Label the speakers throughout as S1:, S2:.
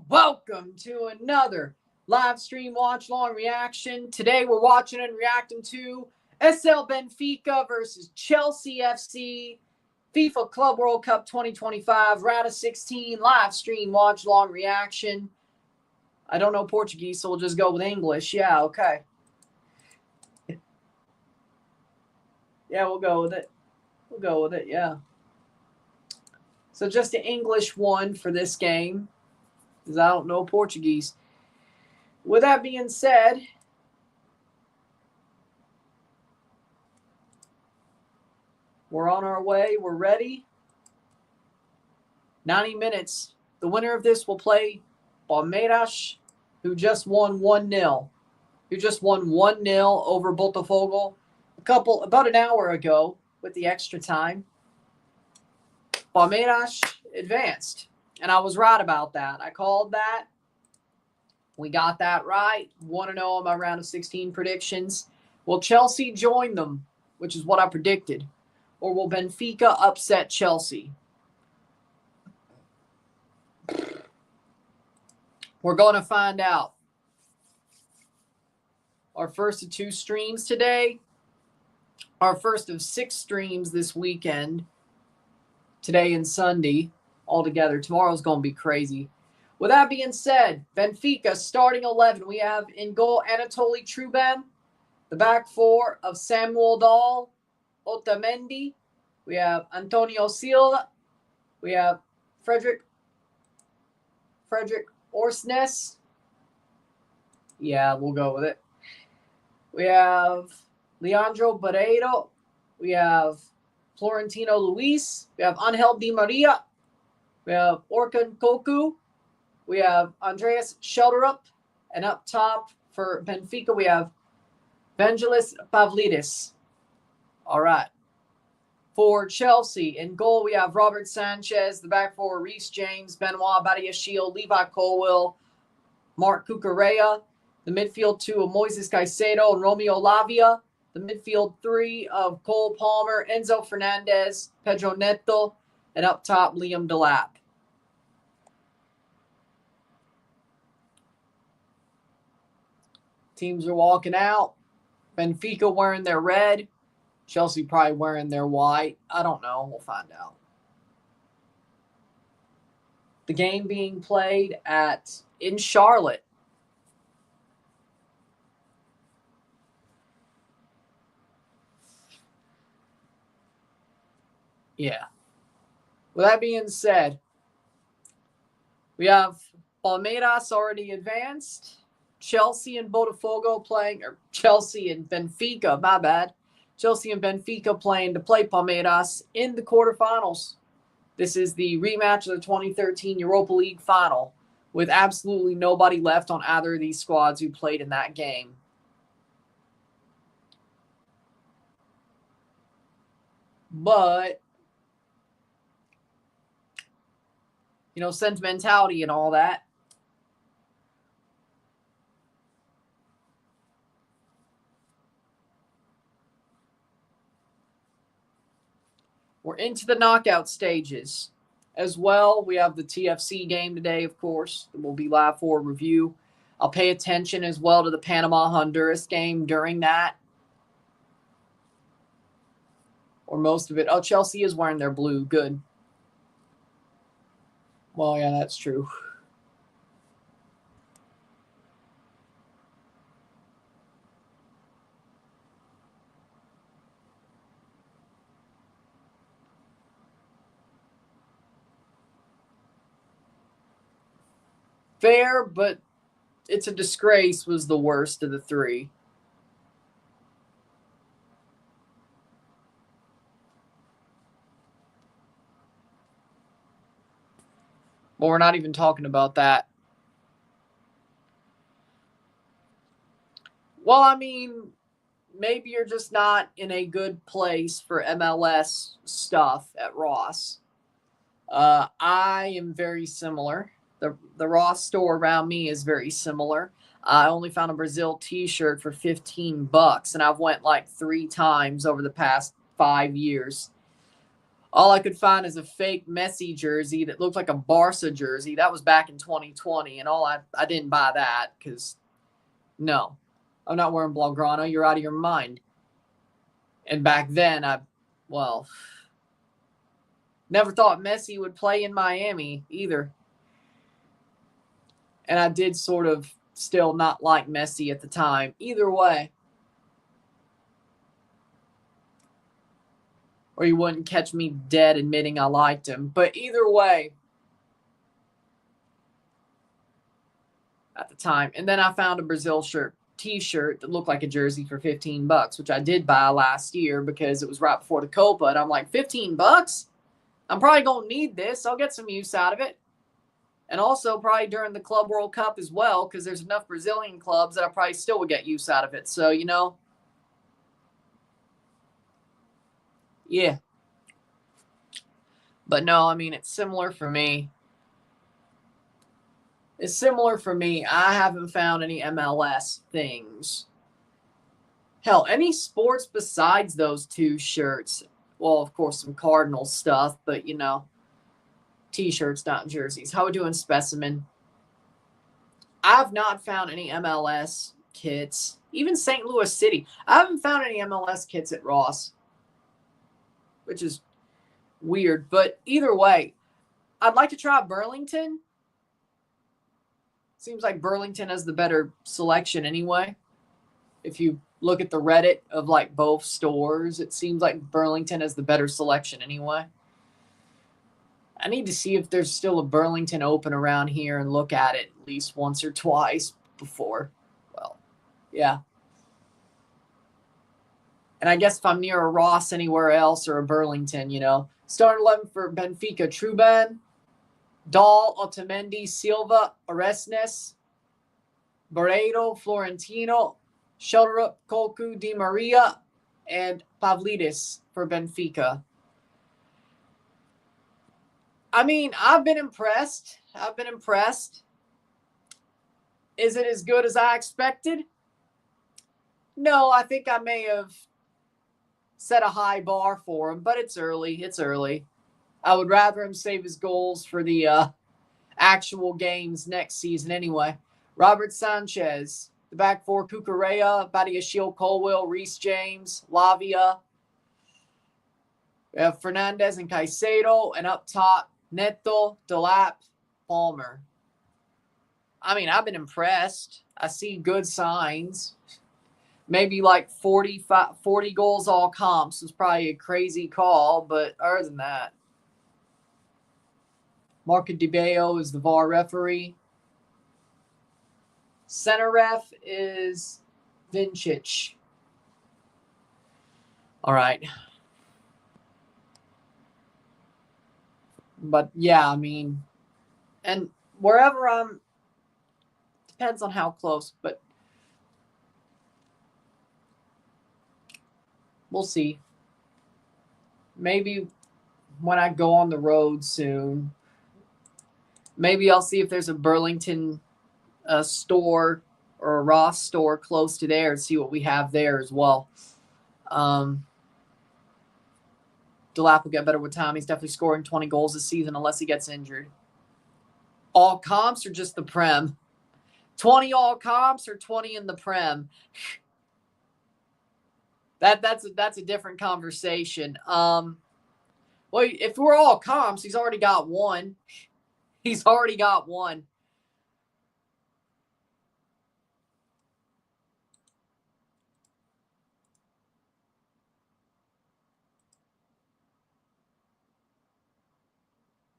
S1: welcome to another live stream watch long reaction. Today we're watching and reacting to SL Benfica versus Chelsea FC, FIFA Club World Cup 2025, round of 16, live stream watch long reaction. I don't know Portuguese, so we'll just go with English. Yeah, okay. Yeah, we'll go with it. We'll go with it, yeah. So just the English one for this game, because I don't know Portuguese. With that being said, we're on our way. We're ready. 90 minutes. The winner of this will play Palmeiras, who just won 1-0. Who just won 1-0 over Botafogo about an hour ago with the extra time. Palmeiras advanced. And I was right about that. I called that. We got that right. 1-0 on my round of 16 predictions. Will Chelsea join them, which is what I predicted? Or will Benfica upset Chelsea? We're going to find out. Our first of 2 streams today. Our first of 6 streams this weekend. Today and Sunday altogether. Tomorrow's going to be crazy. With that being said, Benfica starting 11. We have in goal Anatoly Truban. The back 4 of Samuel Dahl, Otamendi. We have Antonio Silva. We have Frederick Orsnes. Yeah, we'll go with it. We have Leandro Barreiro. We have Florentino Luis. We have Angel Di Maria. We have Orkun Koku. We have Andreas Schelderup. And up top for Benfica, we have Vangelis Pavlidis. All right. For Chelsea, in goal, we have Robert Sanchez. The back 4, Reece James, Benoit Badiashile, Levi Colwill, Mark Cucurella. The midfield 2 of Moises Caicedo and Romeo Lavia. The midfield 3 of Cole Palmer, Enzo Fernandez, Pedro Neto. And up top, Liam Delap. Teams are walking out. Benfica wearing their red. Chelsea probably wearing their white. I don't know. We'll find out. The game being played in Charlotte. Yeah. With that being said, we have Palmeiras already advanced. Chelsea and Botafogo playing, or Chelsea and Benfica, my bad. Chelsea and Benfica playing to play Palmeiras in the quarterfinals. This is the rematch of the 2013 Europa League final with absolutely nobody left on either of these squads who played in that game. But, you know, sentimentality and all that. We're into the knockout stages as well. We have the TFC game today, of course. It will be live for review. I'll pay attention as well to the Panama-Honduras game during that. Or most of it. Oh, Chelsea is wearing their blue. Good. Well, yeah, that's true. Fair, but it's a disgrace was the worst of the 3. Well, we're not even talking about that. Well, I mean, maybe you're just not in a good place for MLS stuff at Ross. I am very similar. The Ross store around me is very similar. I only found a Brazil t-shirt for $15, and I've went like 3 times over the past 5 years. All I could find is a fake Messi jersey that looked like a Barca jersey. That was back in 2020, and I didn't buy that because, no, I'm not wearing Blaugrana. You're out of your mind. And back then, never thought Messi would play in Miami either. And I did sort of still not like Messi at the time. Either way. Or you wouldn't catch me dead admitting I liked him. But either way, at the time. And then I found a Brazil t-shirt that looked like a jersey for $15, which I did buy last year because it was right before the Copa. And I'm like, $15? I'm probably going to need this. I'll get some use out of it. And also probably during the Club World Cup as well, because there's enough Brazilian clubs that I probably still would get use out of it. So, you know, yeah. But no, I mean, it's similar for me. It's similar for me. I haven't found any MLS things. Hell, any sports besides those two shirts. Well, of course, some Cardinal stuff, but, you know, T-shirts, not jerseys. How we doing, Specimen? I've not found any MLS kits. Even St. Louis City. I haven't found any MLS kits at Ross, which is weird. But either way, I'd like to try Burlington. Seems like Burlington has the better selection anyway. If you look at the Reddit of like both stores, it seems like Burlington has the better selection anyway. I need to see if there's still a Burlington open around here and look at it at least once or twice before. Well, yeah. And I guess if I'm near a Ross anywhere else or a Burlington, you know. Starting 11 for Benfica, Truban, Dahl, Otamendi, Silva, Oresnes, Barredo, Florentino, Sheldrup, Kolku, Di Maria, and Pavlidis for Benfica. I mean, I've been impressed. Is it as good as I expected? No, I think I may have set a high bar for him, but it's early. I would rather him save his goals for the actual games next season anyway. Robert Sanchez, the back four, Cucurella, Badiashile, Colwell, Reece James, Lavia. We have Fernandez and Caicedo, and up top, Neto, Delap, Palmer. I mean, I've been impressed. I see good signs. Maybe like 40 goals all comps was probably a crazy call, but other than that, Marco Di Baio is the VAR referee. Center ref is Vincic. All right. But yeah, I mean, and wherever I'm, depends on how close, but we'll see. Maybe when I go on the road soon, maybe I'll see if there's a Burlington store or a Ross store close to there and see what we have there as well. Delap will get better with time. He's definitely scoring 20 goals this season unless he gets injured. All comps or just the Prem? 20 all comps or 20 in the Prem? That's a different conversation. Well, if we're all comps, he's already got one.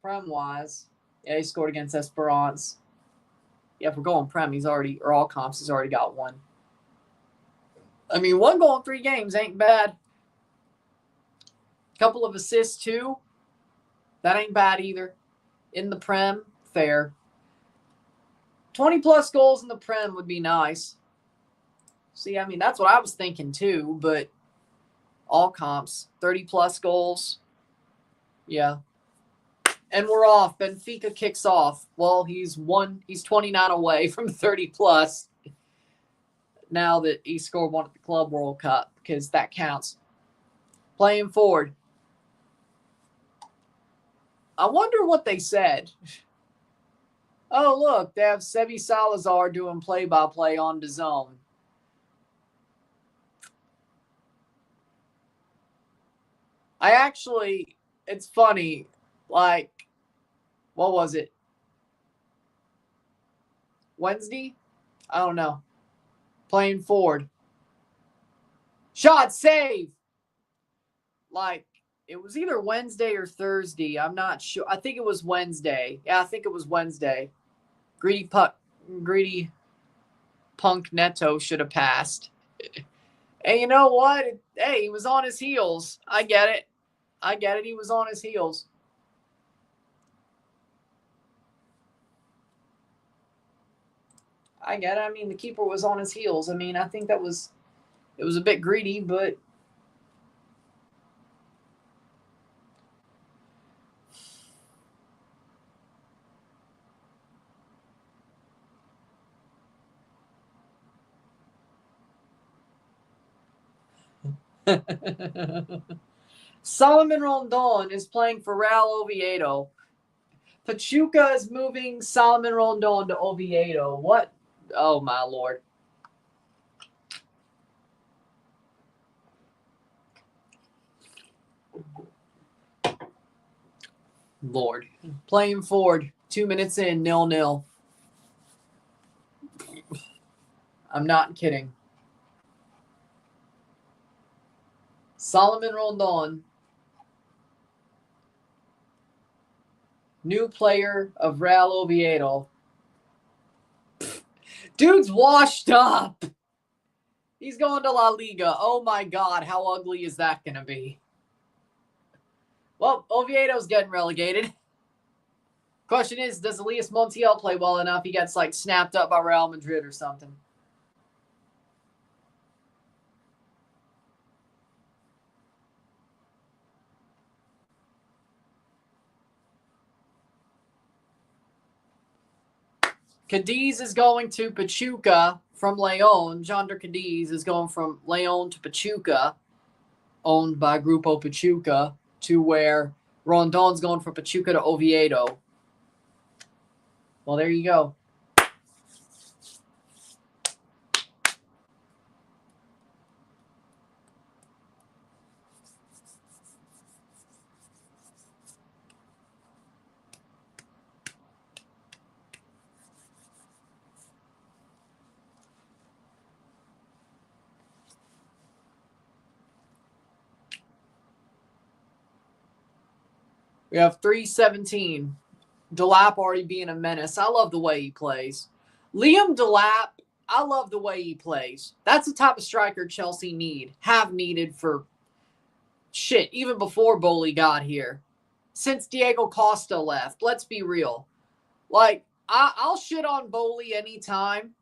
S1: Prem-wise, yeah, he scored against Esperance. Yeah, if we're going Prem, or all comps, he's already got one. I mean, 1 goal in 3 games ain't bad. Couple of assists, too. That ain't bad either. In the Prem, fair. 20-plus goals in the Prem would be nice. See, I mean, that's what I was thinking, too, but all comps, 30-plus goals. Yeah. And we're off. Benfica kicks off. Well, he's 29 away from 30-plus now that he scored one at the Club World Cup, because that counts. Playing forward. I wonder what they said. Oh, look, they have Sebi Salazar doing play-by-play on DAZN. I actually, it's funny, like, what was it? Wednesday? I don't know. Playing Ford. Shot, save! Like, it was either Wednesday or Thursday. I'm not sure. I think it was Wednesday. Yeah, I think it was Wednesday. Greedy Punk Neto should have passed. And you know what? Hey, he was on his heels. I get it. He was on his heels. I get it. I mean, the keeper was on his heels. I mean, I think it was a bit greedy, but Solomon Rondon is playing for Real Oviedo. Pachuca is moving Solomon Rondon to Oviedo. What? Oh, my Lord. Lord. Playing Ford. 2 minutes in, 0-0. I'm not kidding. Solomon Rondon. New player of Real Oviedo. Dude's washed up. He's going to La Liga. Oh my God, how ugly is that going to be? Well, Oviedo's getting relegated. Question is, does Elias Montiel play well enough? He gets like snapped up by Real Madrid or something. Cadiz is going to Pachuca from León. Jonder Cadiz is going from León to Pachuca, owned by Grupo Pachuca, to where Rondon's going from Pachuca to Oviedo. Well, there you go. We have 3:17. Delap already being a menace. I love the way he plays. Liam Delap, I love the way he plays. That's the type of striker Chelsea have needed for shit, even before Bowley got here. Since Diego Costa left, let's be real. Like, I'll shit on Bowley anytime,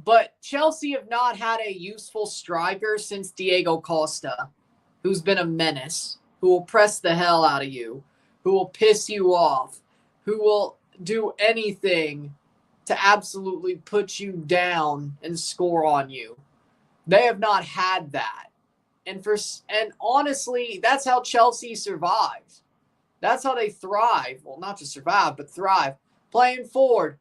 S1: but Chelsea have not had a useful striker since Diego Costa, who's been a menace, who will press the hell out of you, who will piss you off, who will do anything to absolutely put you down and score on you. They have not had that. And honestly, that's how Chelsea survives. That's how they thrive. Well, not just survive, but thrive. Playing forward.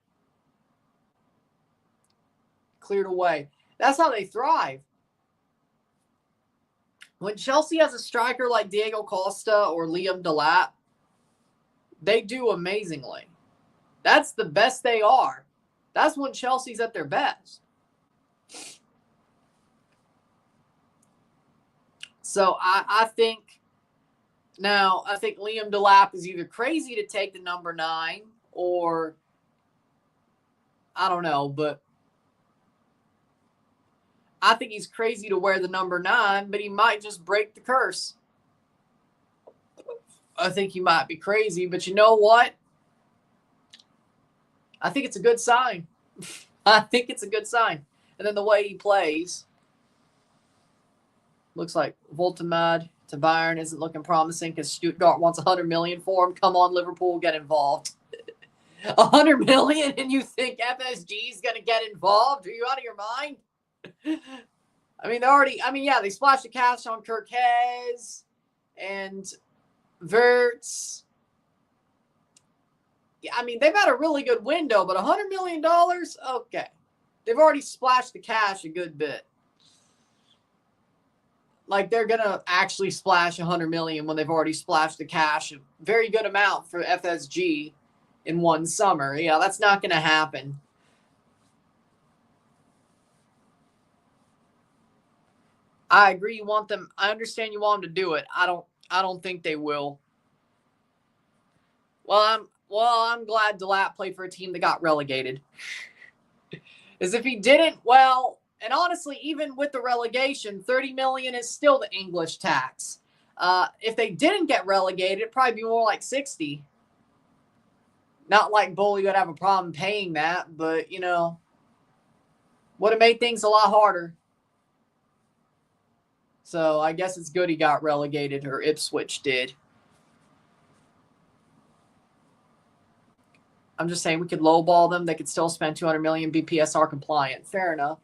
S1: Cleared away. That's how they thrive. When Chelsea has a striker like Diego Costa or Liam Delap, they do amazingly. That's the best they are. That's when Chelsea's at their best. So I think Liam Delap is either crazy to take the number 9 or I don't know, but I think he's crazy to wear the number 9, but he might just break the curse. I think he might be crazy, but you know what? I think it's a good sign. I think it's a good sign. And then the way he plays, looks like Voltemad to Bayern isn't looking promising because Stuttgart wants 100 million for him. Come on, Liverpool, get involved. 100 million, and you think FSG is going to get involved? Are you out of your mind? I mean, they splashed the cash on Cortez and Verts. I mean, they've had a really good window, but $100 million? Okay. They've already splashed the cash a good bit. Like, they're going to actually splash $100 million when they've already splashed the cash. A very good amount for FSG in one summer. Yeah, that's not going to happen. I agree you want them. I understand you want them to do it. I don't think they will. Well, I'm glad Delap played for a team that got relegated. As if he didn't, well, and honestly, even with the relegation, $30 million is still the English tax. If they didn't get relegated, it'd probably be more like 60. Not like Bully would have a problem paying that, but you know, would have made things a lot harder. So I guess it's good he got relegated, or Ipswich did. I'm just saying we could lowball them. They could still spend $200 million, be PSR compliant. Fair enough.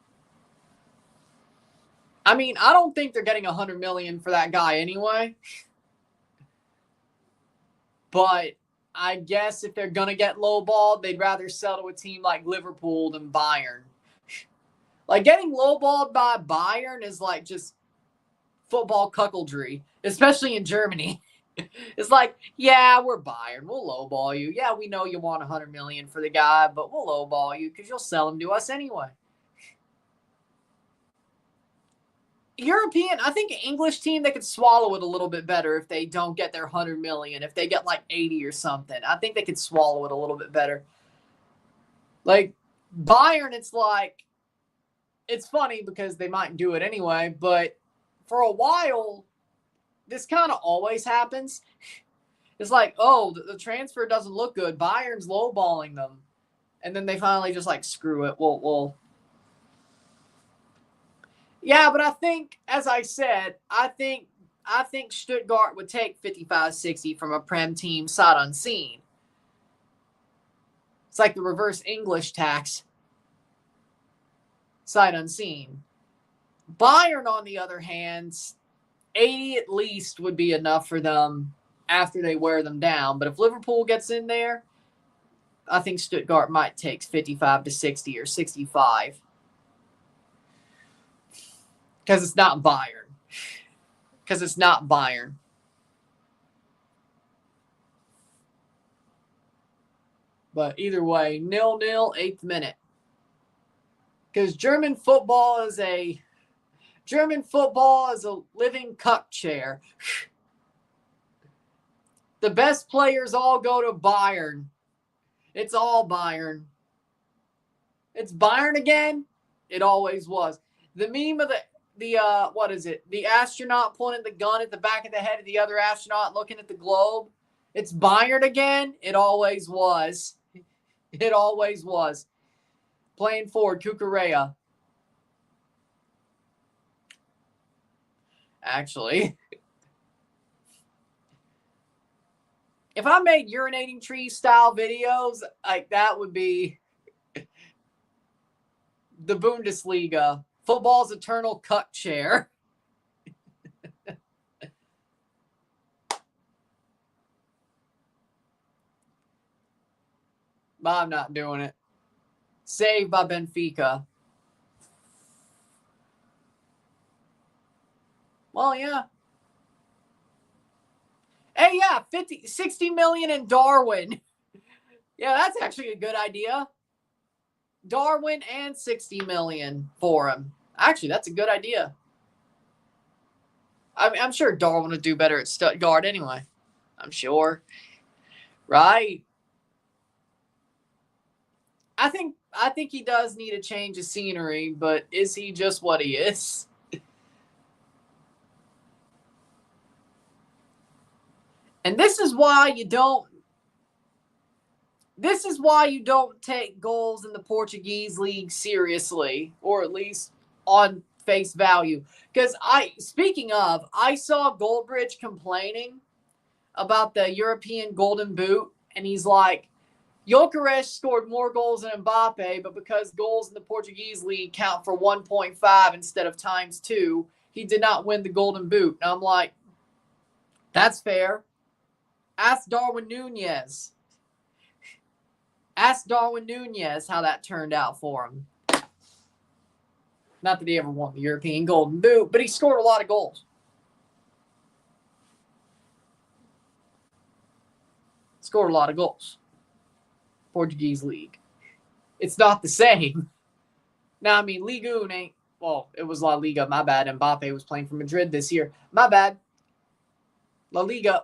S1: I mean, I don't think they're getting $100 million for that guy anyway. But I guess if they're going to get lowballed, they'd rather sell to a team like Liverpool than Bayern. Like, getting lowballed by Bayern is like just football cuckoldry, especially in Germany. It's like, yeah, we're Bayern. We'll lowball you. Yeah, we know you want $100 million for the guy, but we'll lowball you because you'll sell him to us anyway. European, I think an English team, they could swallow it a little bit better if they don't get their $100 million. If they get like 80 or something, I think they could swallow it a little bit better. Like Bayern, it's like, it's funny because they might do it anyway, but for a while, this kind of always happens. It's like, oh, the transfer doesn't look good. Bayern's lowballing them. And then they finally just like, screw it. Well. Yeah, but I think, as I said, I think Stuttgart would take 55-60 from a Prem team sight unseen. It's like the reverse English tax. Sight unseen. Bayern, on the other hand, 80 at least would be enough for them after they wear them down. But if Liverpool gets in there, I think Stuttgart might take 55-60 or 65. Because it's not Bayern. But either way, 0-0, 8th minute. Because German football is a living cuck chair. The best players all go to Bayern. It's all Bayern. It's Bayern again? It always was. The meme of what is it? The astronaut pointing the gun at the back of the head of the other astronaut looking at the globe. It's Bayern again? It always was. It always was. Playing forward, Cucurella. Actually, if I made urinating tree style videos, like that would be the Bundesliga. Football's eternal cuck chair. But I'm not doing it. Saved by Benfica. Well, yeah. Hey, yeah, 60 million in Darwin. Yeah, that's actually a good idea. Darwin and 60 million for him. Actually, that's a good idea. I'm sure Darwin would do better at Stuttgart anyway. I'm sure. Right. I think he does need a change of scenery, but is he just what he is? And this is why you don't take goals in the Portuguese league seriously, or at least on face value. Because I saw Goldbridge complaining about the European Golden Boot, and he's like, Gyökeres scored more goals than Mbappe, but because goals in the Portuguese league count for 1.5 instead of ×2, he did not win the Golden Boot. And I'm like, that's fair. Ask Darwin Nunez. Ask Darwin Nunez how that turned out for him. Not that he ever won the European Golden Boot, but he scored a lot of goals. Scored a lot of goals. Portuguese league. It's not the same. Now, I mean, Ligue 1 ain't, well, it was La Liga. My bad. Mbappe was playing for Madrid this year. My bad. La Liga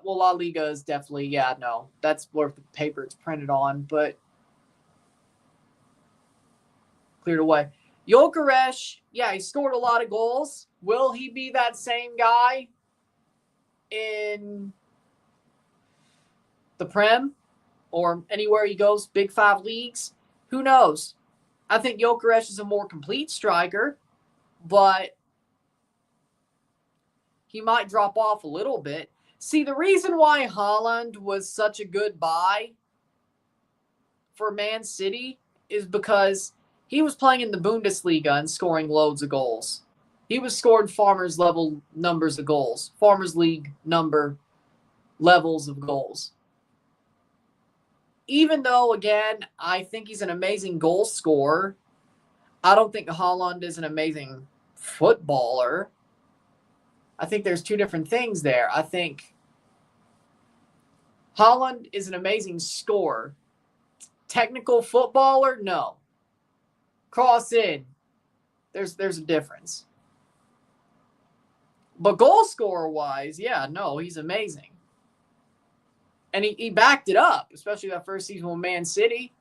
S1: is definitely, yeah, no. That's worth the paper it's printed on, but cleared away. Gyökeres, yeah, he scored a lot of goals. Will he be that same guy in the Prem or anywhere he goes, Big Five leagues? Who knows? I think Gyökeres is a more complete striker, but he might drop off a little bit. See, the reason why Haaland was such a good buy for Man City is because he was playing in the Bundesliga and scoring loads of goals. He was scoring Farmers level numbers of goals. Farmers League number levels of goals. Even though, again, I think he's an amazing goal scorer, I don't think Haaland is an amazing footballer. I think there's two different things there. I think Haaland is an amazing scorer. Technical footballer? No. Cross in. There's a difference. But goal scorer wise, yeah, no, he's amazing. And he backed it up, especially that first season with Man City.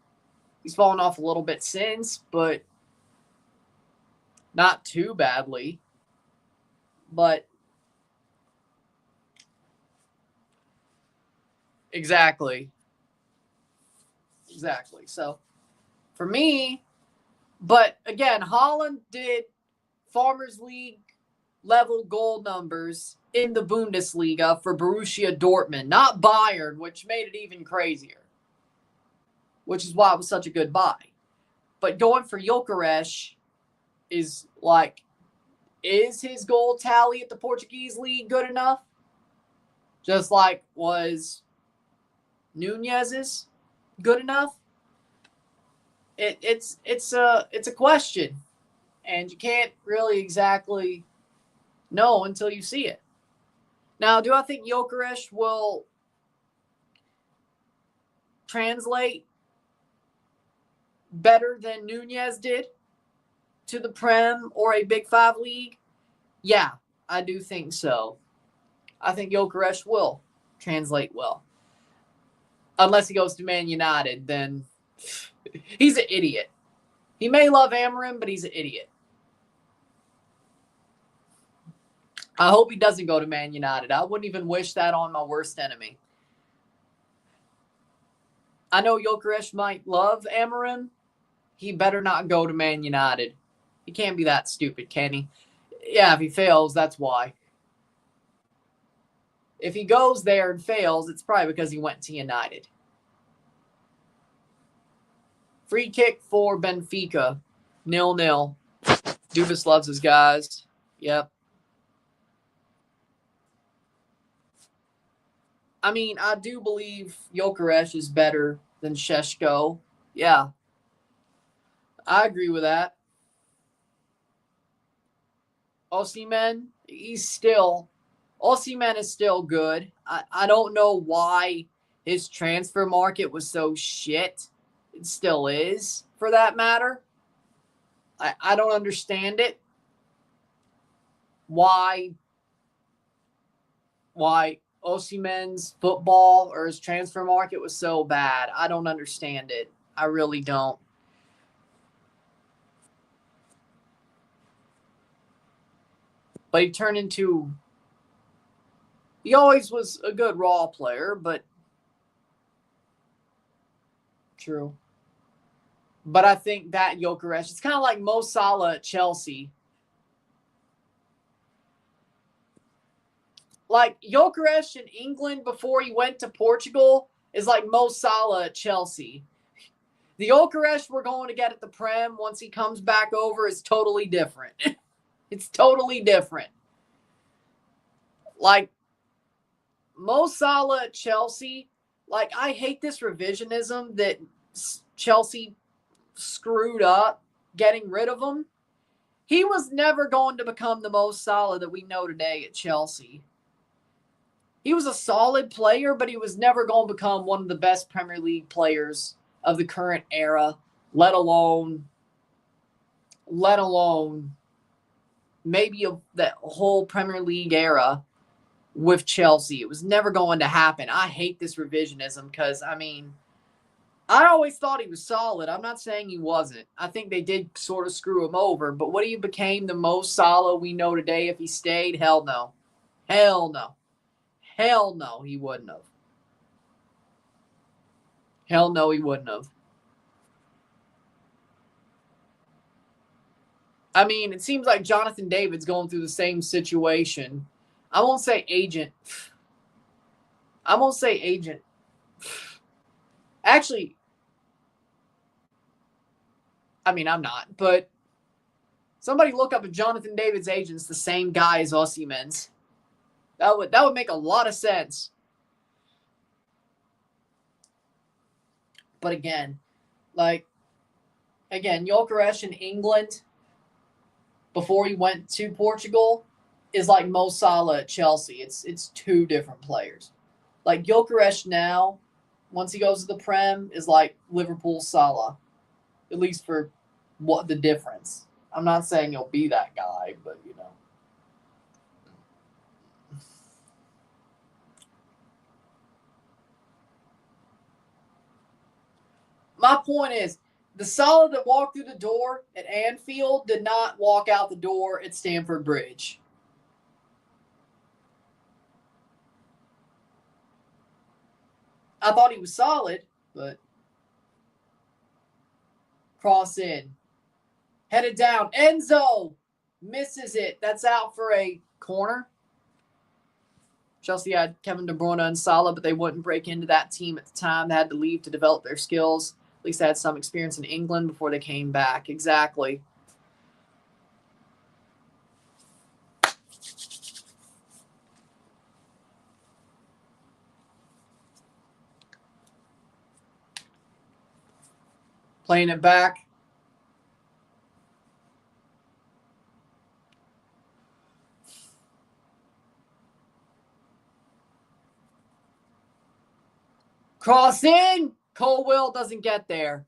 S1: He's fallen off a little bit since, but not too badly. But exactly. So for me, but again, Haaland did Farmers League level goal numbers in the Bundesliga for Borussia Dortmund, not Bayern, which made it even crazier, which is why it was such a good buy. But going for Gyökeres is like, is his goal tally at the Portuguese league good enough? Just like was Nunez's good enough? It's a question, and you can't really exactly know until you see it. Now, do I think Gyökeres will translate better than Nunez did to the Prem or a Big Five league? Yeah, I do think so. I think Gyökeres will translate well. Unless he goes to Man United, then he's an idiot. He may love Amorim, but he's an idiot. I hope he doesn't go to Man United. I wouldn't even wish that on my worst enemy. I know Gyökeres might love Amorim. He better not go to Man United. He can't be that stupid, can he? Yeah, if he fails, that's why. If he goes there and fails, it's probably because he went to United. Free kick for Benfica. 0-0. Dubas loves his guys. Yep. I mean, I do believe Gyökeres is better than Šeško. Yeah. I agree with that. Osimhen, Osimhen is still good. I don't know why his transfer market was so shit. It still is, for that matter. I don't understand it. Why Osimhen's football or his transfer market was so bad. I don't understand it. I really don't. But he always was a good raw player, but true. But I think that Gyökeres, it's kind of like Mo Salah at Chelsea. Like Gyökeres in England before he went to Portugal is like Mo Salah at Chelsea. The Gyökeres we're going to get at the Prem once he comes back over is totally different. It's totally different. Like Mo Salah at Chelsea, like I hate this revisionism that Chelsea screwed up getting rid of him, he was never going to become the Mo Salah that we know today at Chelsea. He was a solid player, but he was never going to become one of the best Premier League players of the current era, let alone maybe that whole Premier League era with Chelsea. It was never going to happen. I hate this revisionism because, I mean, I always thought he was solid. I'm not saying he wasn't. I think they did sort of screw him over, but would he have became the Mo Salah we know today if he stayed? Hell no. Hell no. Hell no, he wouldn't have. Hell no, he wouldn't have. I mean, it seems like Jonathan David's going through the same situation. I won't say agent. Actually, I mean, I'm not, but somebody look up if Jonathan David's agent's the same guy as Osimhen's. That would make a lot of sense. But again, Gyökeres in England before he went to Portugal is like Mo Salah at Chelsea. It's two different players. Like Gyökeres now, once he goes to the Prem, is like Liverpool Salah, at least for what the difference. I'm not saying he'll be that guy, but you know. My point is, the Salah that walked through the door at Anfield did not walk out the door at Stamford Bridge. I thought he was solid, but cross in. Headed down. Enzo misses it. That's out for a corner. Chelsea had Kevin De Bruyne and Salah, but they wouldn't break into that team at the time. They had to leave to develop their skills. At least they had some experience in England before they came back. Exactly. Playing it back. Cross in. Colwill doesn't get there.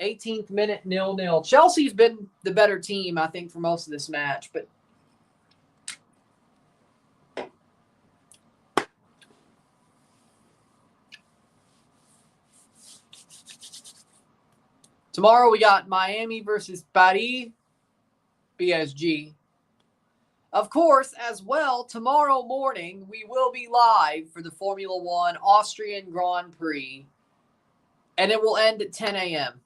S1: 18th minute, 0-0. Chelsea's been the better team, I think, for most of this match. But tomorrow we got Miami versus Paris, PSG. Of course, as well, tomorrow morning, we will be live for the Formula One Austrian Grand Prix, and it will end at 10 a.m.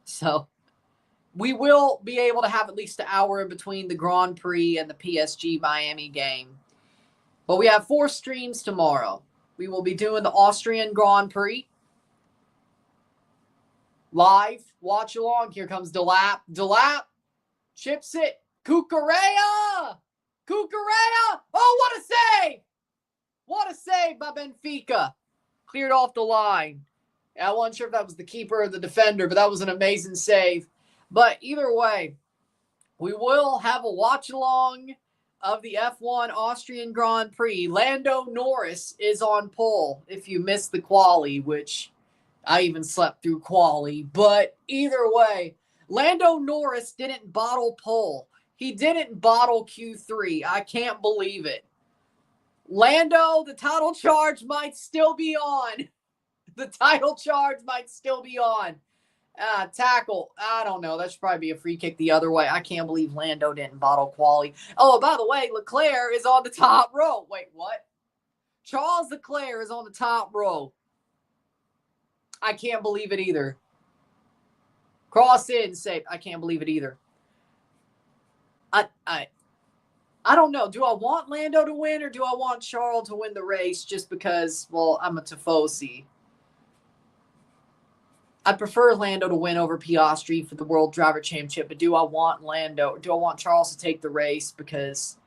S1: So we will be able to have at least an hour in between the Grand Prix and the PSG Miami game. But we have 4 streams tomorrow. We will be doing the Austrian Grand Prix. Live, watch along. Here comes Delap. Delap chips it. Cucurella! Cucurella! Oh, what a save! What a save by Benfica. Cleared off the line. I wasn't sure if that was the keeper or the defender, but that was an amazing save. But either way, we will have a watch-along of the F1 Austrian Grand Prix. Lando Norris is on pole if you missed the quali, which I even slept through quali. But either way, Lando Norris didn't bottle pole. He didn't bottle Q3. I can't believe it. Lando, the title charge might still be on. The title charge might still be on. Tackle. I don't know. That should probably be a free kick the other way. I can't believe Lando didn't bottle quali. Oh, by the way, Leclerc is on the top row. Wait, what? Charles Leclerc is on the top row. I can't believe it either. Cross in, safe. I can't believe it either. I don't know. Do I want Lando to win or do I want Charles to win the race just because, well, I'm a Tifosi? I prefer Lando to win over Piastri for the World Driver Championship, but do I want Charles to take the race because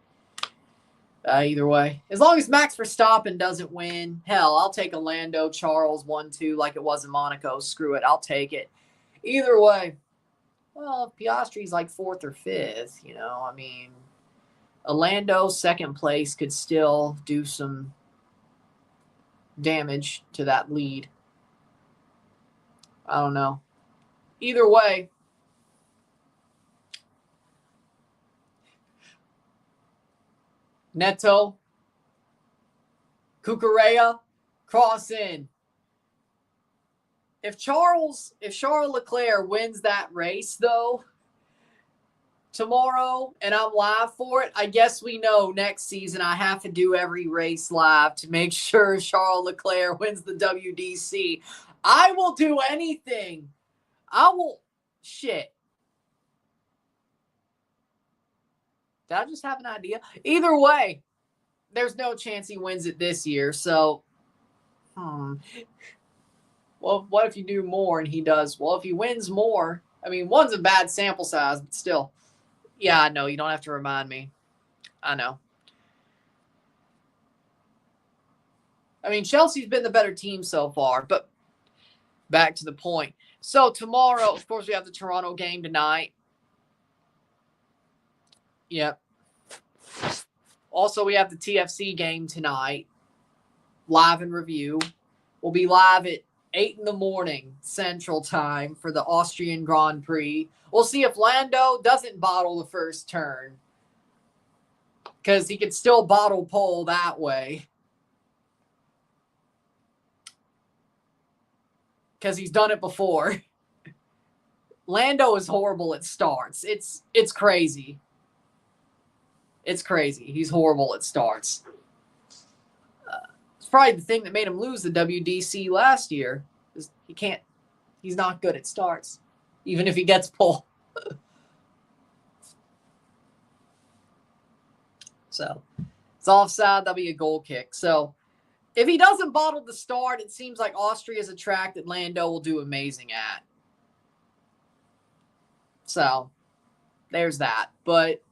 S1: Either way. As long as Max Verstappen doesn't win, hell, I'll take a Lando Charles 1-2 like it was in Monaco. Screw it. I'll take it. Either way. Well, Piastri's like 4th or 5th, you know. I mean, a Lando 2nd place could still do some damage to that lead. I don't know. Either way. Neto, Cucurella, cross in. If Charles Leclerc wins that race, though, tomorrow, and I'm live for it, I guess we know next season I have to do every race live to make sure Charles Leclerc wins the WDC. I will do anything. Shit. Did I just have an idea? Either way, there's no chance he wins it this year. So, well, what if you do more and he does? Well, if he wins more, I mean, 1's a bad sample size, but still. Yeah, I know. You don't have to remind me. I know. I mean, Chelsea's been the better team so far, but back to the point. So tomorrow, of course, we have the Toronto game tonight. Yep. Also, we have the TFC game tonight, live in review. We'll be live at 8 in the morning Central Time for the Austrian Grand Prix. We'll see if Lando doesn't bottle the first turn, because he could still bottle pole that way, because he's done it before. Lando is horrible at starts. It's crazy. It's crazy. He's horrible at starts. It's probably the thing that made him lose the WDC last year. He's not good at starts, even if he gets pole. So, it's offside. That'll be a goal kick. So, if he doesn't bottle the start, it seems like Austria is a track that Lando will do amazing at. So, there's that. But,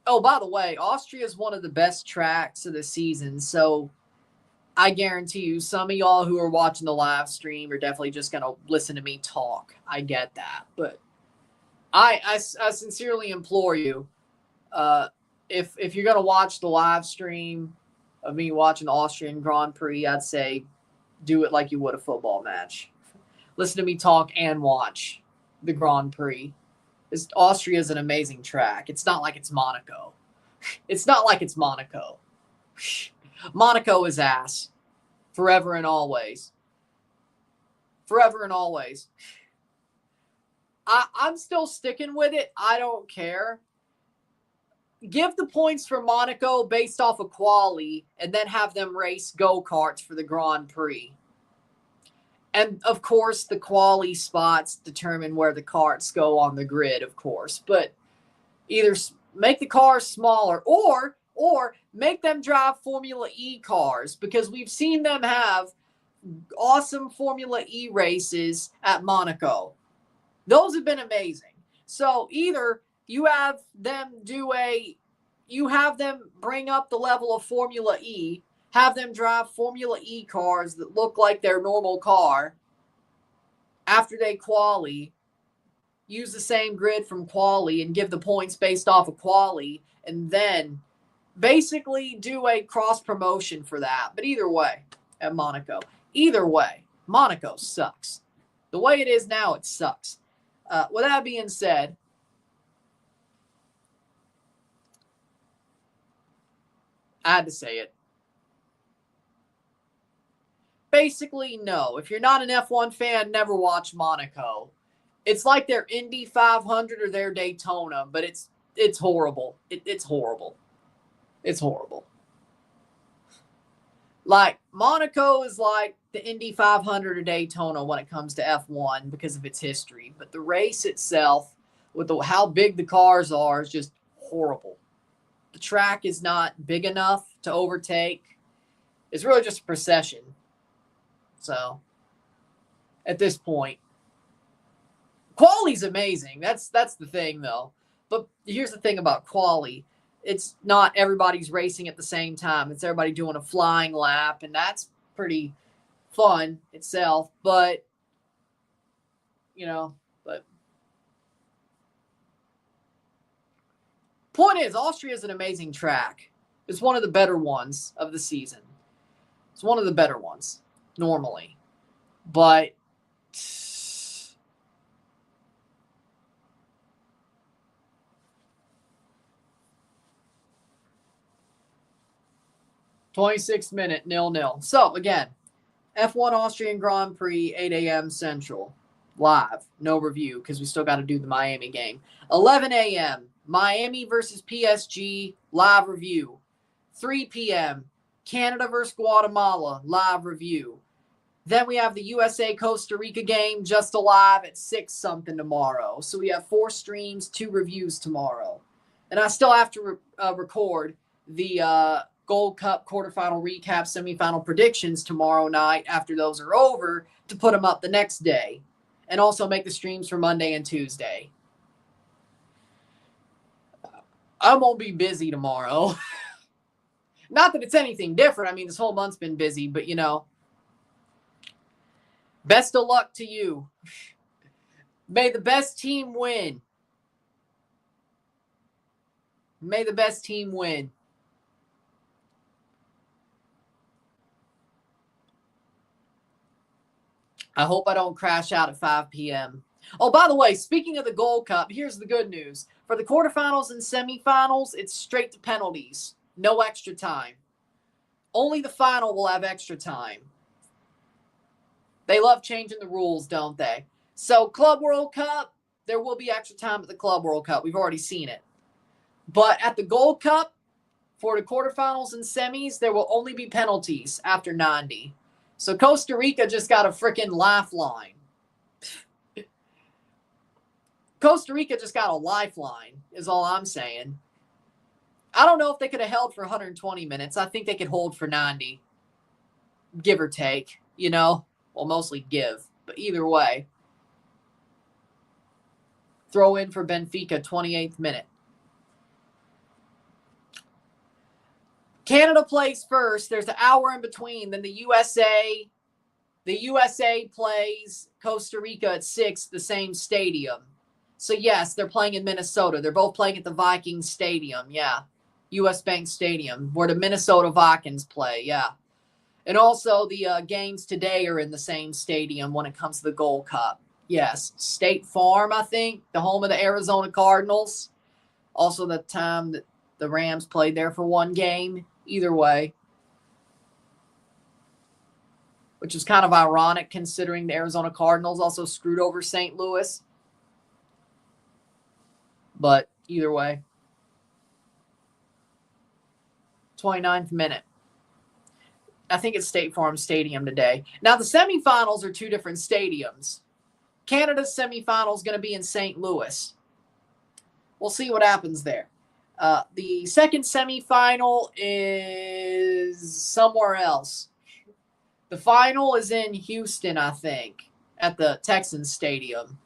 S1: oh, by the way, Austria is one of the best tracks of the season. So, I guarantee you, some of y'all who are watching the live stream are definitely just going to listen to me talk. I get that. But I sincerely implore you, if you're going to watch the live stream of me watching the Austrian Grand Prix, I'd say do it like you would a football match. Listen to me talk and watch the Grand Prix. Austria is an amazing track. It's not like it's Monaco. It's not like it's Monaco. Monaco is ass. Forever and always. Forever and always. I'm still sticking with it. I don't care. Give the points for Monaco based off of quali, and then have them race go-karts for the Grand Prix. And, of course, the quali spots determine where the karts go on the grid, of course. But either make the cars smaller or make them drive Formula E cars, because we've seen them have awesome Formula E races at Monaco. Those have been amazing. So either you have them bring up the level of Formula E, have them drive Formula E cars that look like their normal car after they quali, use the same grid from quali and give the points based off of quali, and then basically do a cross promotion for that. But either way, at Monaco, Monaco sucks. The way it is now, it sucks. With that being said, I had to say it. Basically, no. If you're not an F1 fan, never watch Monaco. It's like their Indy 500 or their Daytona, but it's horrible. It's horrible. It's horrible. Like, Monaco is like the Indy 500 or Daytona when it comes to F1 because of its history. But the race itself, with how big the cars are, is just horrible. The track is not big enough to overtake. It's really just a procession. So, at this point, quali's amazing. That's the thing, though. But here's the thing about quali. it's not everybody's racing at the same time. It's everybody doing a flying lap, and that's pretty fun itself. But, but point is, Austria is an amazing track. It's one of the better ones of the season. It's one of the better ones, normally. But 26th minute, 0-0. So, again, F1 Austrian Grand Prix, 8 a.m. Central. Live. No review, because we still got to do the Miami game. 11 a.m. Miami versus PSG. Live review. 3 p.m. Canada versus Guatemala. Live review. Then we have the USA-Costa Rica game just alive at 6 something tomorrow. So we have 4 streams, 2 reviews tomorrow. And I still have to record the Gold Cup quarterfinal recap, semifinal predictions tomorrow night after those are over to put them up the next day. And also make the streams for Monday and Tuesday. I'm going to be busy tomorrow. Not that it's anything different. I mean, this whole month's been busy, but best of luck to you. May the best team win. May the best team win. I hope I don't crash out at 5 p.m. Oh, by the way, speaking of the Gold Cup, here's the good news. For the quarterfinals and semifinals, it's straight to penalties. No extra time. Only the final will have extra time. They love changing the rules, don't they? So, Club World Cup, there will be extra time at the Club World Cup. We've already seen it. But at the Gold Cup, for the quarterfinals and semis, there will only be penalties after 90. So Costa Rica just got a freaking lifeline. Costa Rica just got a lifeline, is all I'm saying. I don't know if they could have held for 120 minutes. I think they could hold for 90. Give or take, Well, mostly give. But either way. Throw in for Benfica, 28th minute. Canada plays first. There's an hour in between. Then the USA plays Costa Rica at 6, the same stadium. So, yes, they're playing in Minnesota. They're both playing at the Vikings Stadium, yeah. US Bank Stadium, where the Minnesota Vikings play, yeah. And also the games today are in the same stadium when it comes to the Gold Cup. Yes, State Farm, I think, the home of the Arizona Cardinals. Also the time that the Rams played there for one game. Either way. Which is kind of ironic considering the Arizona Cardinals also screwed over St. Louis. But either way. 29th minute. I think it's State Farm Stadium today. Now, the semifinals are 2 different stadiums. Canada's semifinal is going to be in St. Louis. We'll see what happens there. The second semifinal is somewhere else. The final is in Houston, I think, at the Texans Stadium.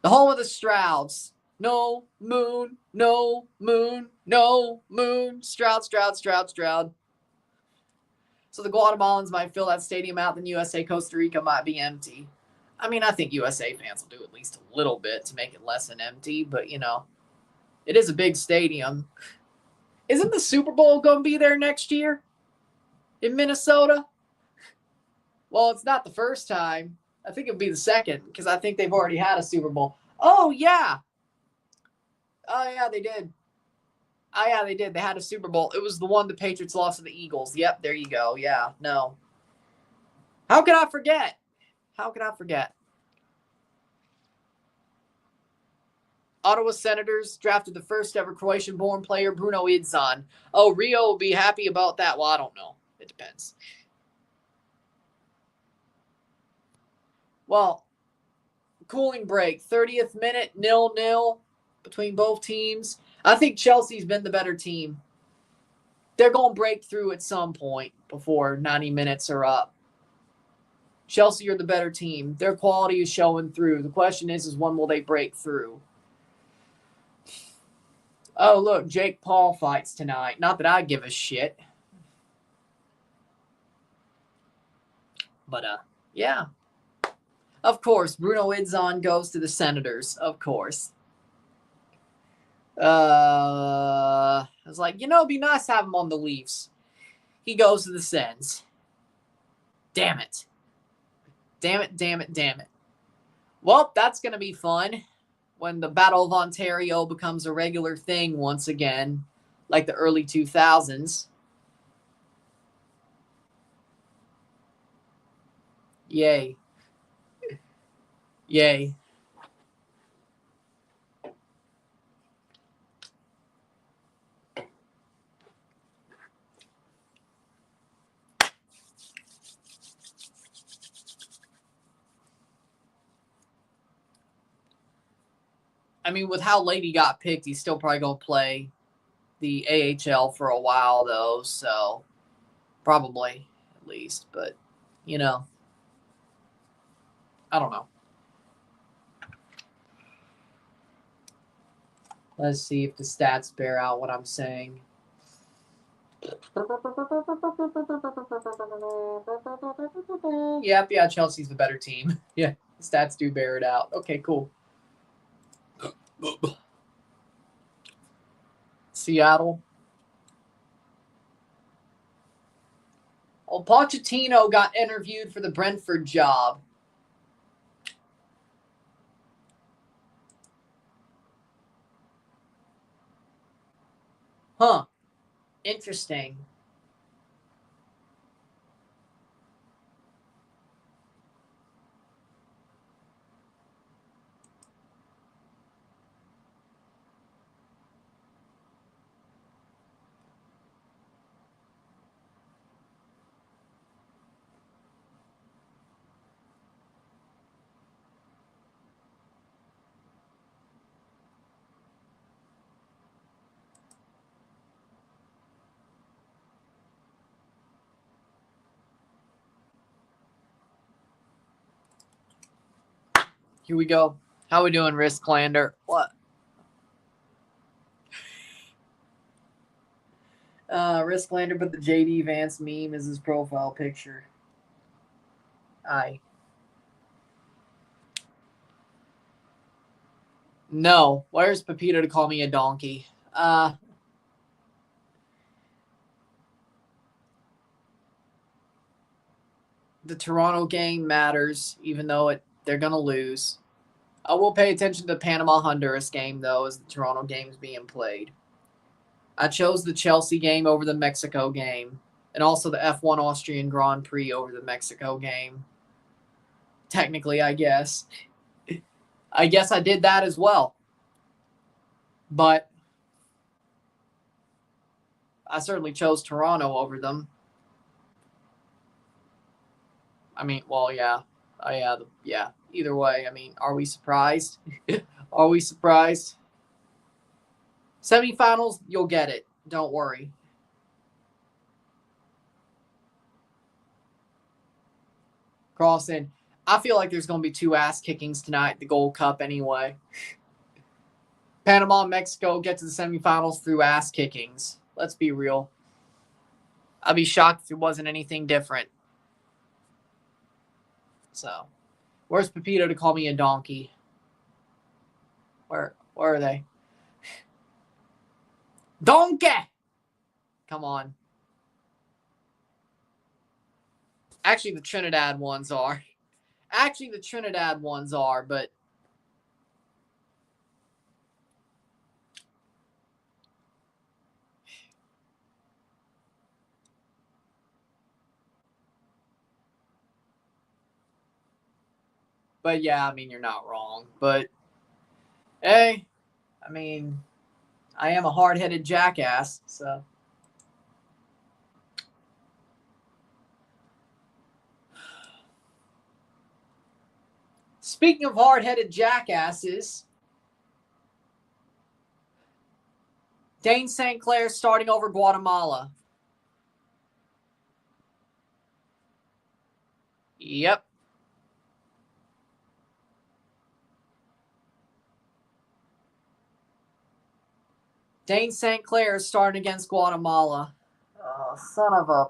S1: The home of the Strouds. No moon, no moon, no moon. Stroud. So the Guatemalans might fill that stadium out, then USA Costa Rica might be empty. I mean, I think USA fans will do at least a little bit to make it less than empty, but it is a big stadium. Isn't the Super Bowl going to be there next year in Minnesota? Well, it's not the first time. I think it'll be the second because I think they've already had a Super Bowl. Oh, yeah. Oh, yeah, they did. Oh, yeah, they did. They had a Super Bowl. It was the one the Patriots lost to the Eagles. Yep, there you go. Yeah, no. How could I forget? Ottawa Senators drafted the first ever Croatian-born player, Bruno Idzan. Oh, Rio will be happy about that. Well, I don't know. It depends. Well, cooling break. 30th minute, 0-0 between both teams. I think Chelsea's been the better team. They're going to break through at some point before 90 minutes are up. Chelsea are the better team. Their quality is showing through. The question is when will they break through? Oh, look, Jake Paul fights tonight. Not that I give a shit. But, yeah. Of course, Bruno Idzon goes to the Senators. Of course. I was like, it'd be nice to have him on the Leafs. He goes to the Sens. Damn it. Damn it, damn it, damn it. Well, that's going to be fun when the Battle of Ontario becomes a regular thing once again, like the early 2000s. Yay. Yay. I mean, with how late he got picked, he's still probably going to play the AHL for a while, though. So, probably, at least. But, I don't know. Let's see if the stats bear out what I'm saying. Yep, yeah, Chelsea's the better team. Yeah, the stats do bear it out. Okay, cool. Seattle. Well, Pochettino got interviewed for the Brentford job. Huh. Interesting. Here we go. How we doing, Risklander? What? Risklander, but the JD Vance meme is his profile picture. Aye. No. Where's Pepito to call me a donkey? The Toronto game matters, even though they're going to lose. I will pay attention to the Panama-Honduras game, though, as the Toronto game is being played. I chose the Chelsea game over the Mexico game, and also the F1 Austrian Grand Prix over the Mexico game. Technically, I guess. I guess I did that as well. But I certainly chose Toronto over them. I mean, well, yeah. Yeah. Either way, I mean, are we surprised? Are we surprised? Semifinals, you'll get it. Don't worry. Crossing. I feel like there's going to be 2 ass kickings tonight, the Gold Cup anyway. Panama and Mexico get to the semifinals through ass kickings. Let's be real. I'd be shocked if it wasn't anything different. So, where's Pepito to call me a donkey? Where are they? Donkey! Come on. Actually, the Trinidad ones are. But yeah, I mean, you're not wrong. But, hey, I mean, I am a hard-headed jackass, so. Speaking of hard-headed jackasses, Dane St. Clair starting over Guatemala. Yep. Dane St. Clair is starting against Guatemala. Son of a...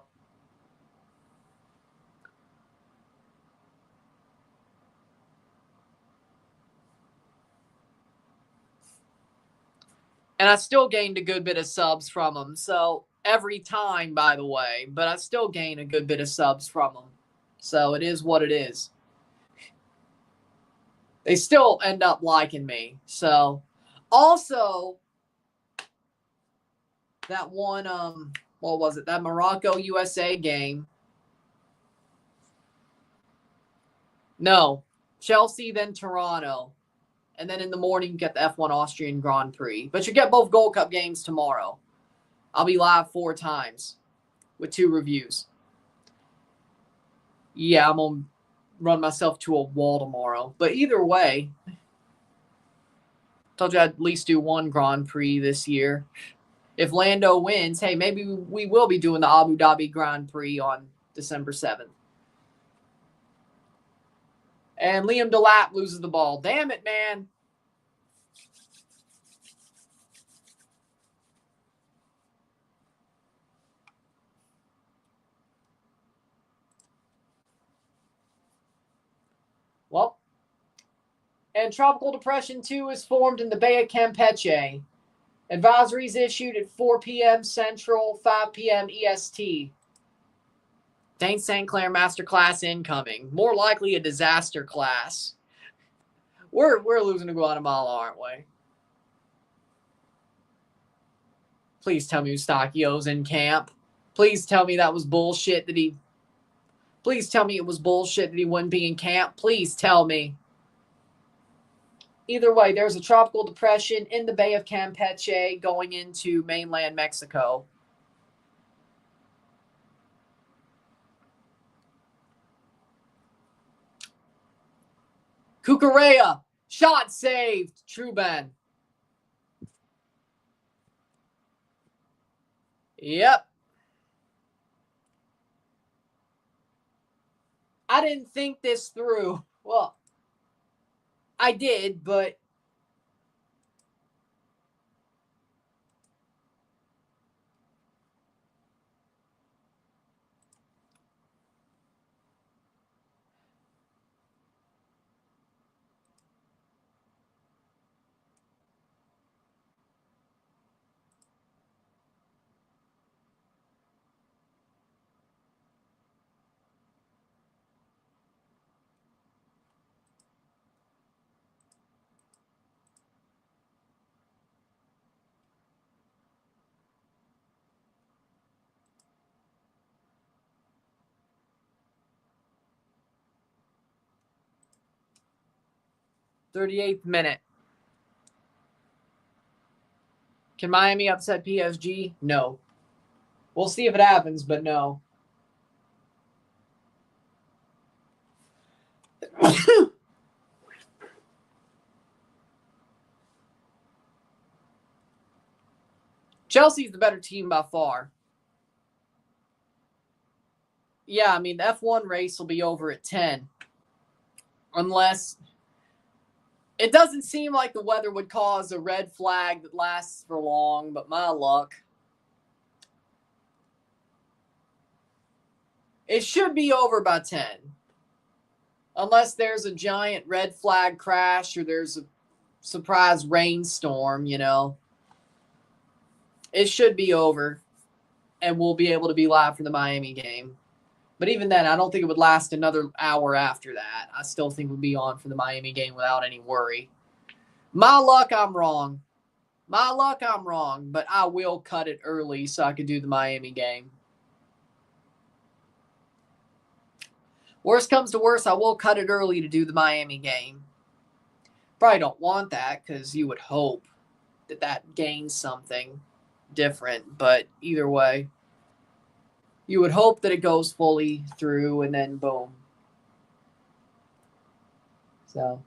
S1: And I still gained a good bit of subs from them. So every time, by the way, but I still gain a good bit of subs from them. So it is what it is. They still end up liking me. So also that one, what was it? That Morocco USA game. No, Chelsea, then Toronto. And then in the morning, you get the F1 Austrian Grand Prix. But you get both Gold Cup games tomorrow. I'll be live 4 times with 2 reviews. Yeah, I'm going to run myself to a wall tomorrow. But either way, told you I'd at least do 1 Grand Prix this year. If Lando wins, hey, maybe we will be doing the Abu Dhabi Grand Prix on December 7th. And Liam Delap loses the ball. Damn it, man. Well, and Tropical Depression 2 is formed in the Bay of Campeche. Advisories issued at 4 p.m. Central, 5 p.m. EST. Dane St. Clair Masterclass incoming. More likely a disaster class. We're losing to Guatemala, aren't we? Please tell me Eustachio's in camp. Please tell me that was bullshit that he... Please tell me it was bullshit that he wouldn't be in camp. Please tell me. Either way, there's a tropical depression in the Bay of Campeche going into mainland Mexico. Cucurella, shot saved. Truban. Yep. I didn't think this through. Well, I did, but .38th minute. Can Miami upset PSG? No. We'll see if it happens, but no. Chelsea's the better team by far. Yeah, I mean, the F1 race will be over at 10. Unless... It doesn't seem like the weather would cause a red flag that lasts for long, but my luck. It should be over by 10. Unless there's a giant red flag crash or there's a surprise rainstorm, you know. It should be over. And we'll be able to be live for the Miami game. But even then, I don't think it would last another hour after that. I still think we'd be on for the Miami game without any worry. My luck, I'm wrong. My luck, I'm wrong. But I will cut it early so I could do the Miami game. Worst comes to worst, I will cut it early to do the Miami game. Probably don't want that because you would hope that that gains something different. But either way, you would hope that it goes fully through and then boom. So...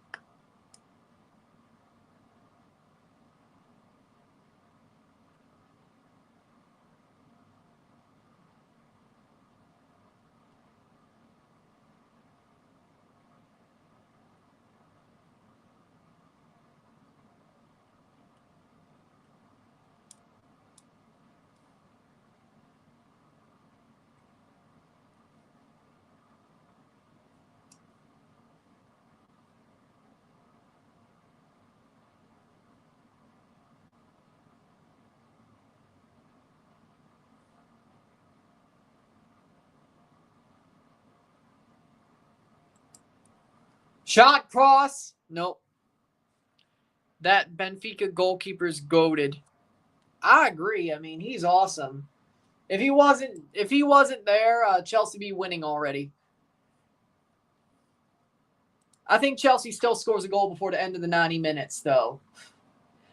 S1: Shot cross. Nope. That Benfica goalkeeper's goated. I agree. I mean, he's awesome. If he wasn't there, Chelsea be winning already. I think Chelsea still scores a goal before the end of the 90 minutes, though.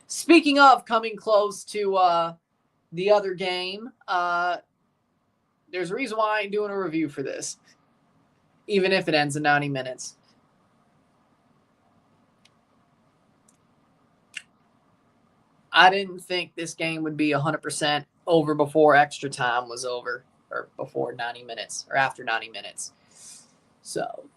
S1: Speaking of coming close to the other game, there's a reason why I ain't doing a review for this, even if it ends in 90 minutes. I didn't think this game would be 100% over before extra time was over, or before 90 minutes, or after 90 minutes. So,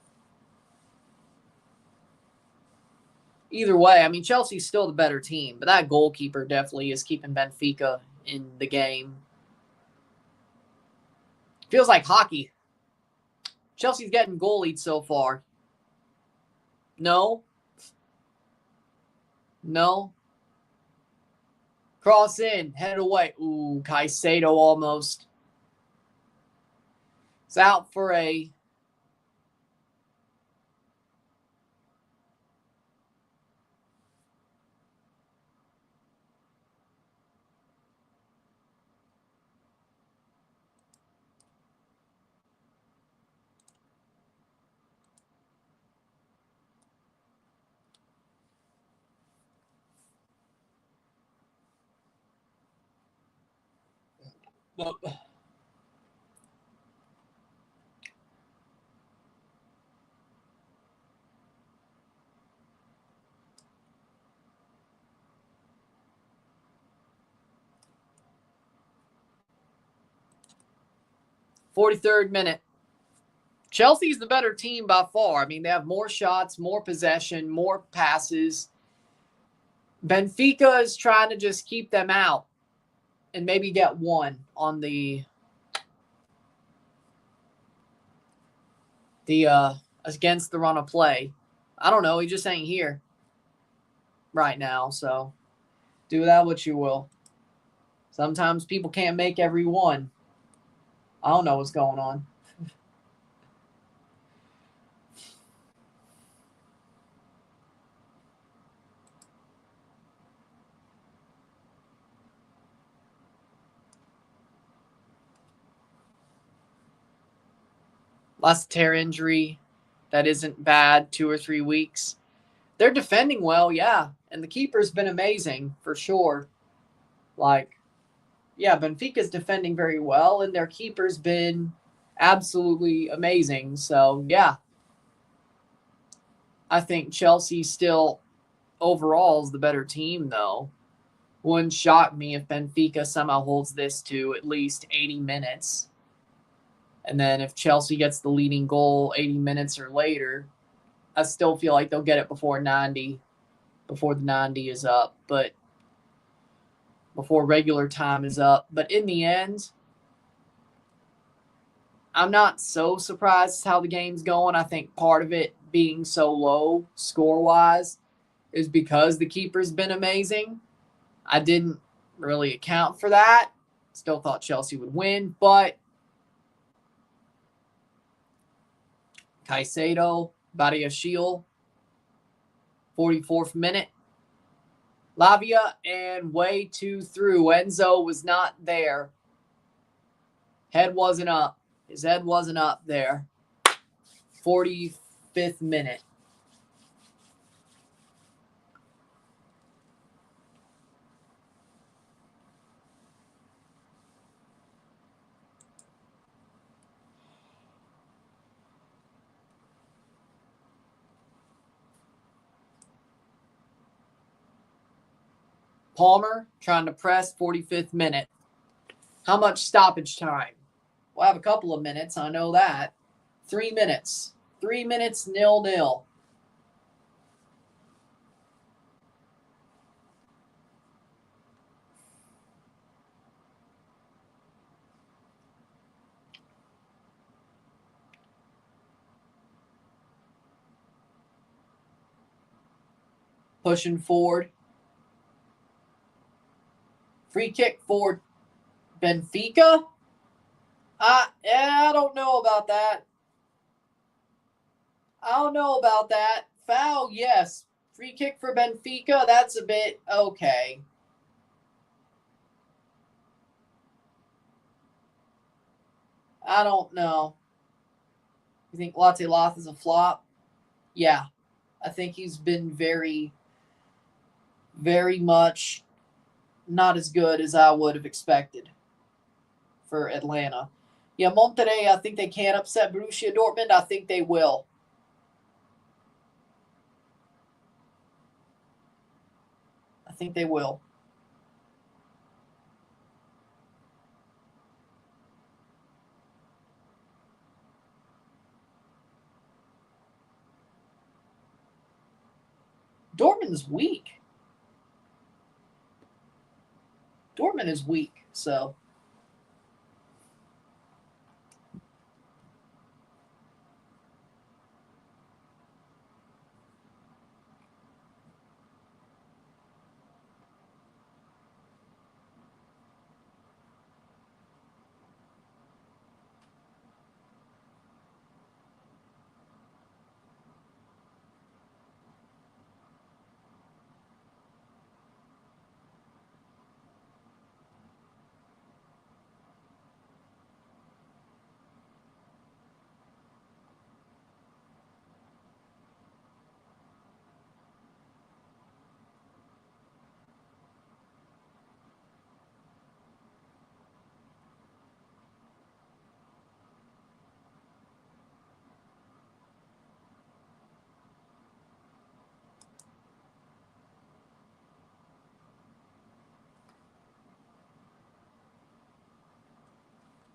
S1: either way, I mean, Chelsea's still the better team, but that goalkeeper definitely is keeping Benfica in the game. Feels like hockey. Chelsea's getting goalied so far. No. Cross in, head away. Ooh, Caicedo almost. It's out for a... Well, 43rd minute. Chelsea's the better team by far. I mean, they have more shots, more possession, more passes. Benfica is trying to just keep them out and maybe get one on the against the run of play. I don't know. He just ain't here right now, so do that what you will. Sometimes people can't make every one. I don't know what's going on. Last tear injury. That isn't bad. 2 or 3 weeks. They're defending well, yeah. And the keeper's been amazing, for sure. Benfica's defending very well, and their keeper's been absolutely amazing. So, yeah. I think Chelsea still overall is the better team, though. Wouldn't shock me if Benfica somehow holds this to at least 80 minutes. And then if Chelsea gets the leading goal 80 minutes or later, I still feel like they'll get it before the 90 is up, but before regular time is up. But in the end, I'm not so surprised how the game's going. I think part of it being so low score-wise is because the keeper's been amazing. I didn't really account for that. Still thought Chelsea would win, but Caicedo, Badiashile, 44th minute. Lavia and way too through. Enzo was not there. Head wasn't up. His head wasn't up there. 45th minute. Palmer trying to press, 45th minute. How much stoppage time? We'll have a couple of minutes, I know that. 3 minutes. 3 minutes, 0-0. Pushing forward. Free kick for Benfica? I don't know about that. I don't know about that. Foul, yes. Free kick for Benfica, that's a bit okay. I don't know. You think Latte Loth is a flop? Yeah. I think he's been very, very much not as good as I would have expected for Atlanta. Yeah, Monterrey, I think they can upset Borussia Dortmund. I think they will. I think they will. Dortmund is weak. Dortmund is weak, so.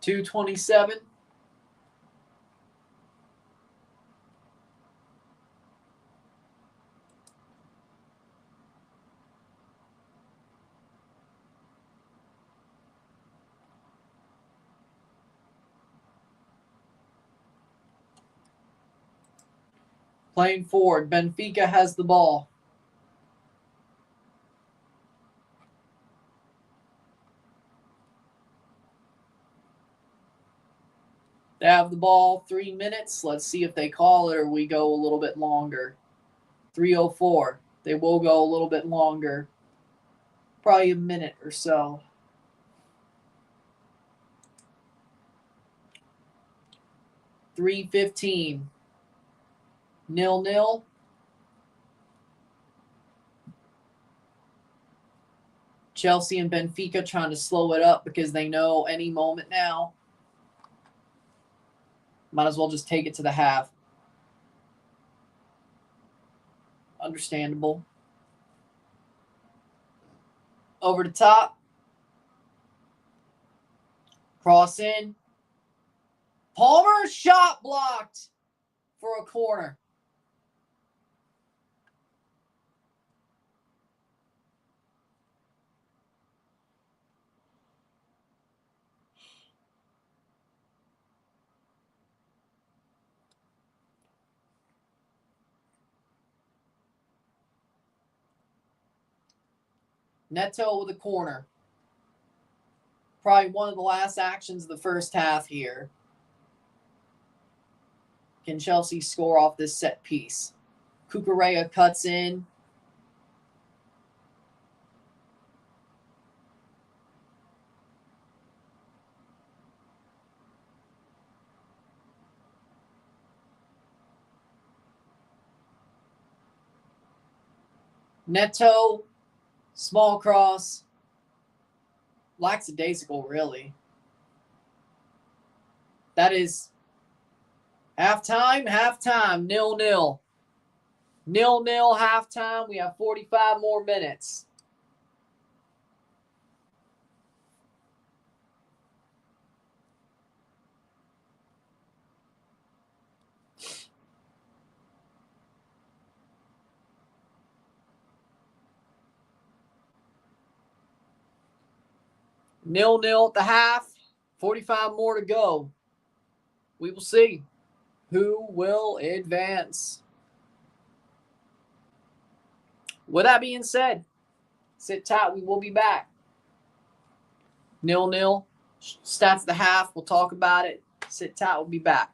S1: $2.27. Playing forward. Benfica has the ball. They have the ball 3 minutes. Let's see if they call it or we go a little bit longer. 3:04. They will go a little bit longer. Probably a minute or so. $3.15. 0-0. Chelsea and Benfica trying to slow it up because they know any moment now. Might as well just take it to the half. Understandable. Over the top. Cross in. Palmer, shot blocked for a corner. Neto with a corner. Probably one of the last actions of the first half here. Can Chelsea score off this set piece? Cucurella cuts in. Neto, small cross. Lackadaisical, really. That is halftime, 0-0. 0-0 halftime. We have 45 more minutes. Nil at the half. 45 more to go. We will see who will advance. With that being said, sit tight. We will be back. 0-0. Stats at the half. We'll talk about it. Sit tight. We'll be back.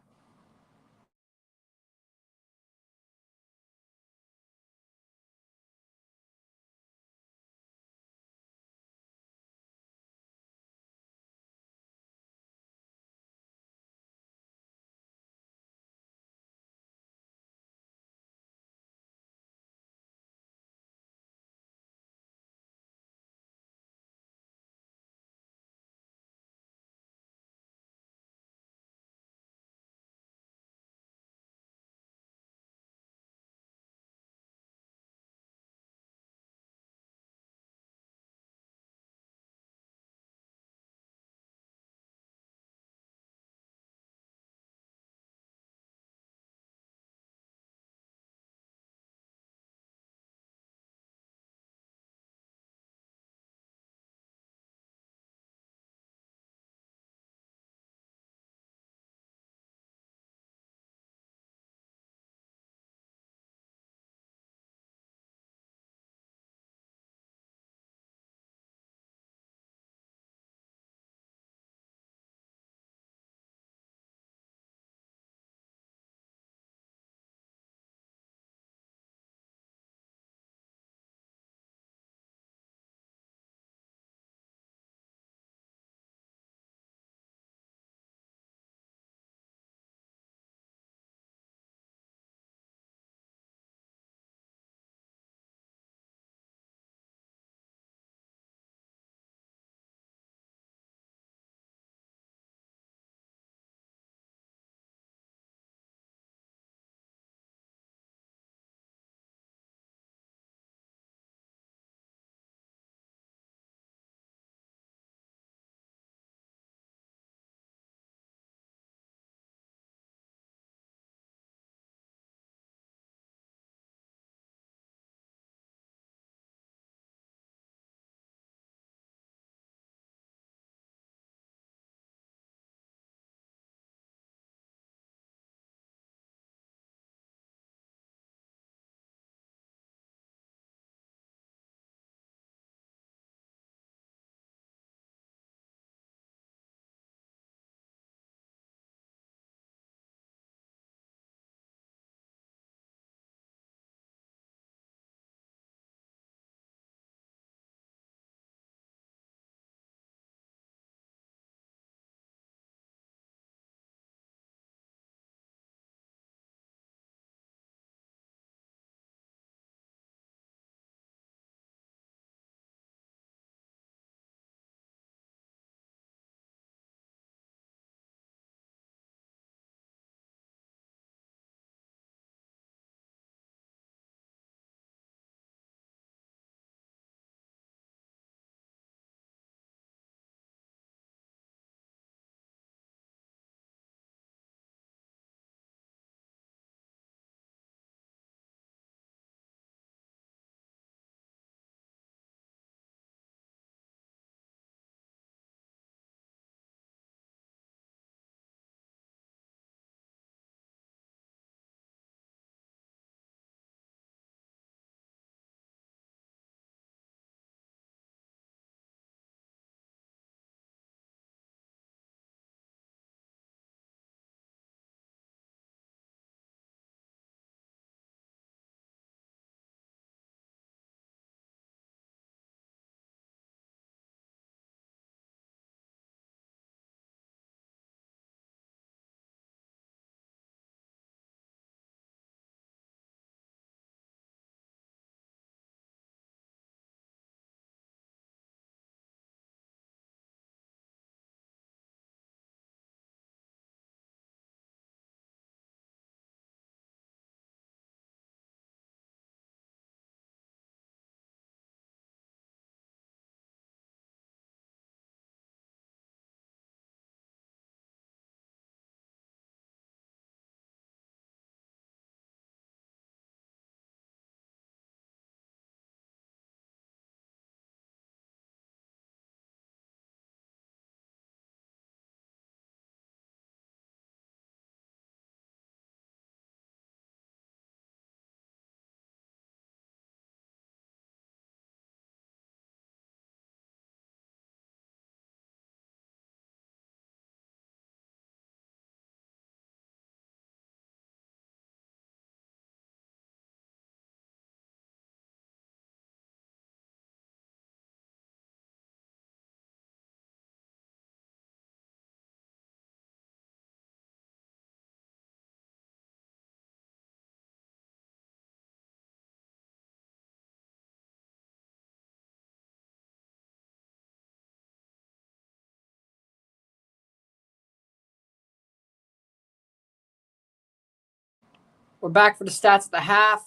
S1: We're back for the stats at the half.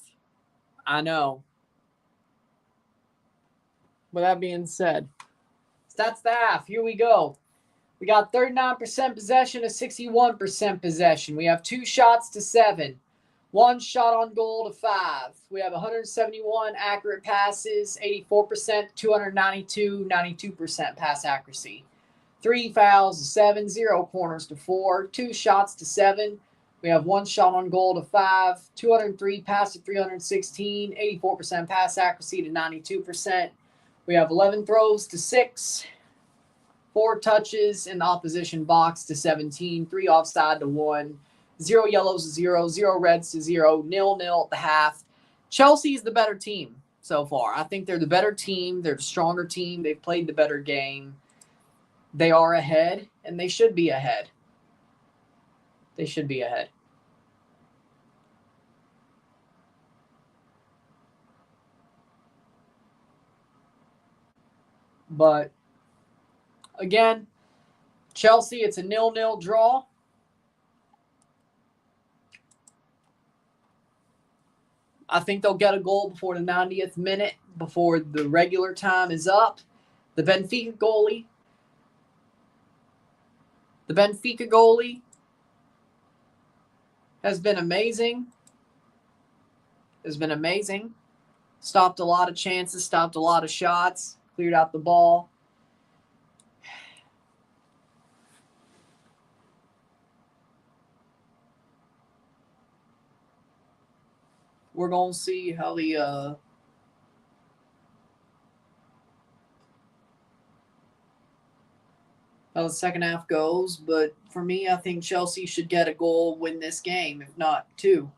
S1: I know. With that being said, stats at the half. Here we go. We got 39% possession to 61% possession. We have 2 shots to 7. 1 shot on goal to 5. We have 171 accurate passes, 84%, 292, 92% pass accuracy. 3 fouls to 7, 0 corners to 4, 2 shots to 7. We have 1 shot on goal to 5, 203 pass to 316, 84% pass accuracy to 92%. We have 11 throws to 6, 4 touches in the opposition box to 17, 3 offside to 1, 0 yellows to 0, 0 reds to 0, 0-0 at the half. Chelsea is the better team so far. I think they're the better team. They're the stronger team. They've played the better game. They are ahead, and they should be ahead. They should be ahead. But, again, Chelsea, it's a 0-0 draw. I think they'll get a goal before the 90th minute, before the regular time is up. The Benfica goalie has been amazing. Stopped a lot of chances, stopped a lot of shots, cleared out the ball. We're going to see how the second half goes. But for me, I think Chelsea should get a goal, win this game, if not 2.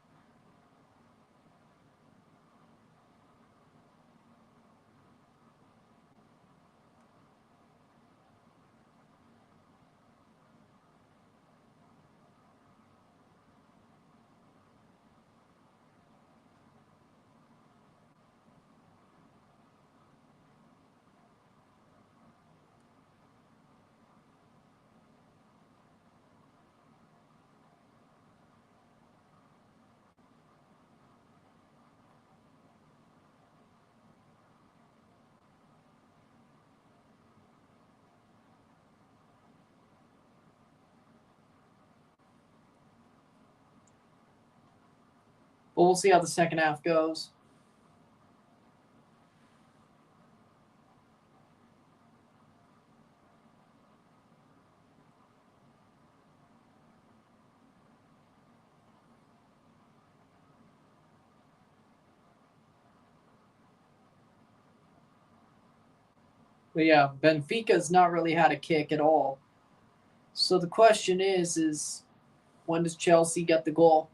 S1: But we'll see how the second half goes. But yeah, Benfica's not really had a kick at all. So the question is when does Chelsea get the goal?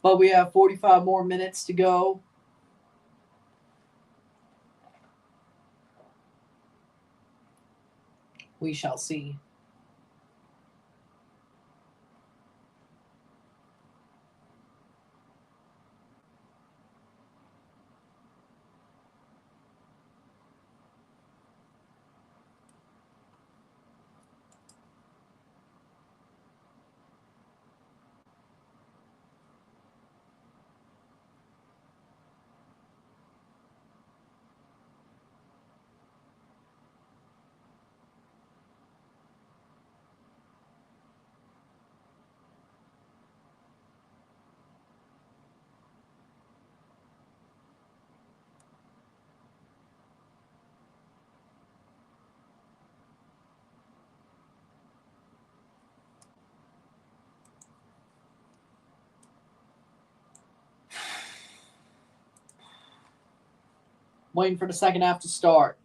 S1: But we have 45 more minutes to go. We shall see. Waiting for the second half to start.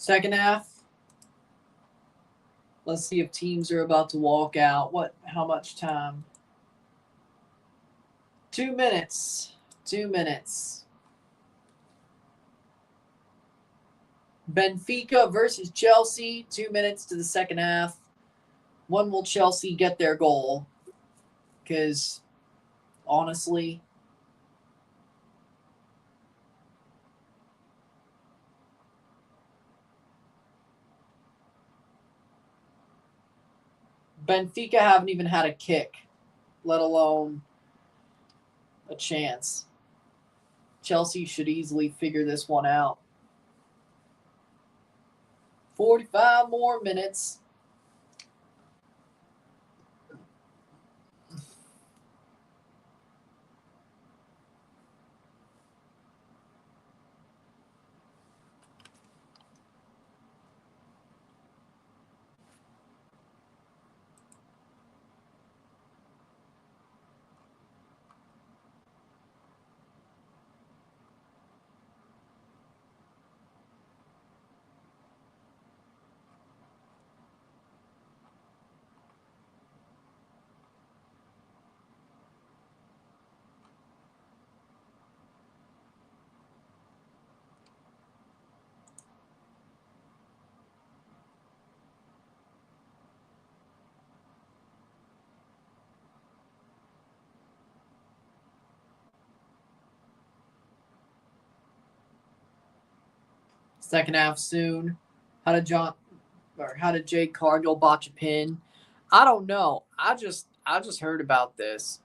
S1: Second half. Let's see if teams are about to walk out. How much time? 2 minutes. 2 minutes. Benfica versus Chelsea. 2 minutes to the second half. When will Chelsea get their goal? Because, honestly, Benfica haven't even had a kick, let alone a chance. Chelsea should easily figure this one out. 45 more minutes. Second half soon. How did Jade Cargill botch a pin? I don't know. I just heard about this.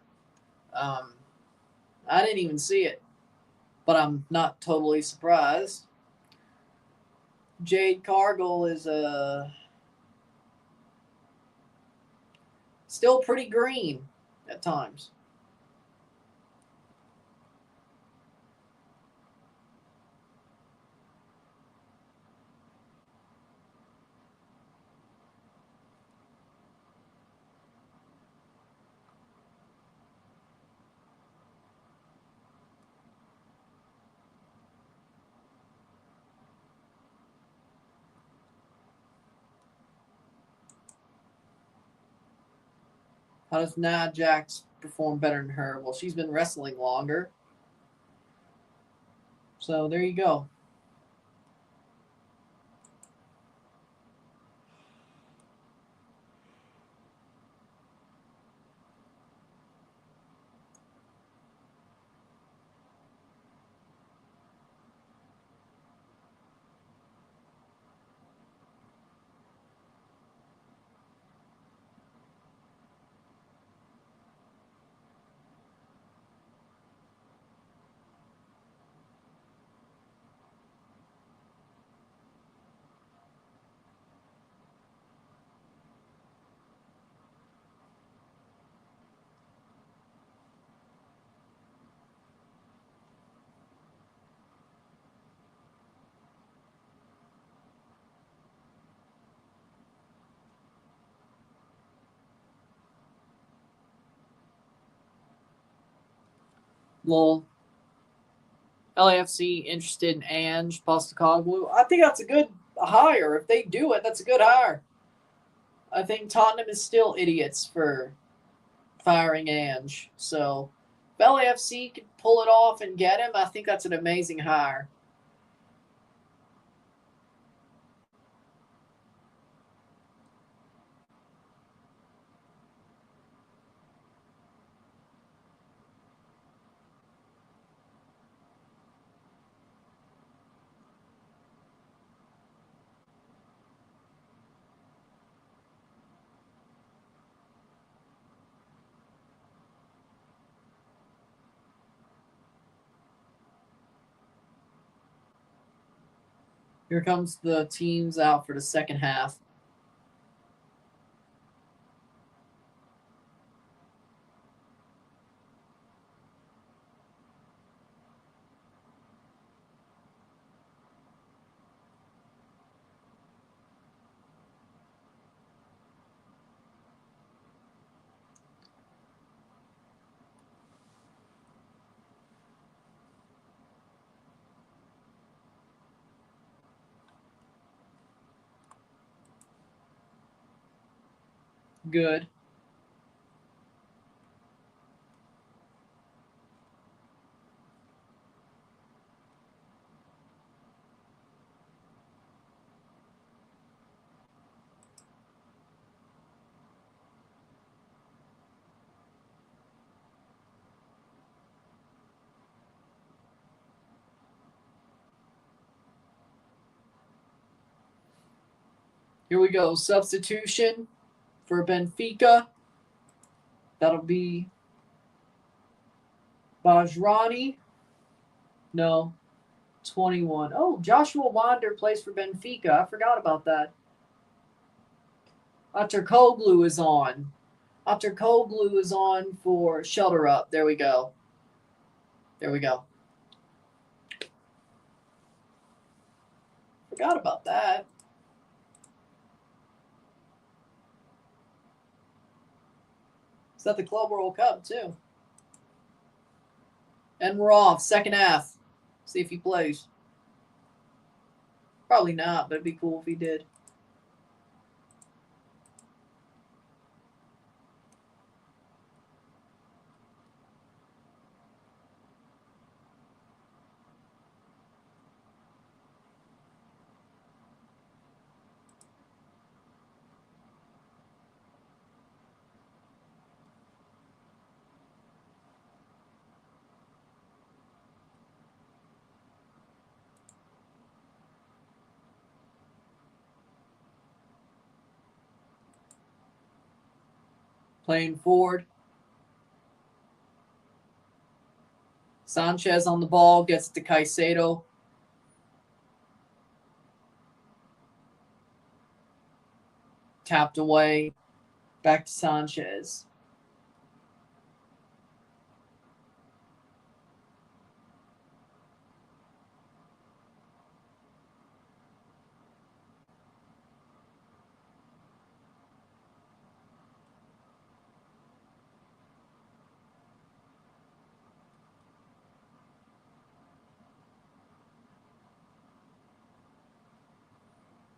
S1: I didn't even see it, but I'm not totally surprised. Jade Cargill is still pretty green at times. How does Nia Jax perform better than her? Well, she's been wrestling longer. So there you go. Lol. LAFC interested in Ange Postecoglou. I think that's a good hire. If they do it, that's a good hire. I think Tottenham is still idiots for firing Ange. So if LAFC could pull it off and get him, I think that's an amazing hire. Here comes the teams out for the second half. Good. Here we go. Substitution for Benfica. That'll be Bajrani. No. 21. Oh, Joshua Wander plays for Benfica. I forgot about that. Aterkoglu is on. Aterkoglu is on for Shelter Up. There we go. There we go. Forgot about that. Is that the Club World Cup, too? And we're off. Second half. See if he plays. Probably not, but it'd be cool if he did. Playing forward. Sanchez on the ball. Gets it to Caicedo. Tapped away. Back to Sanchez.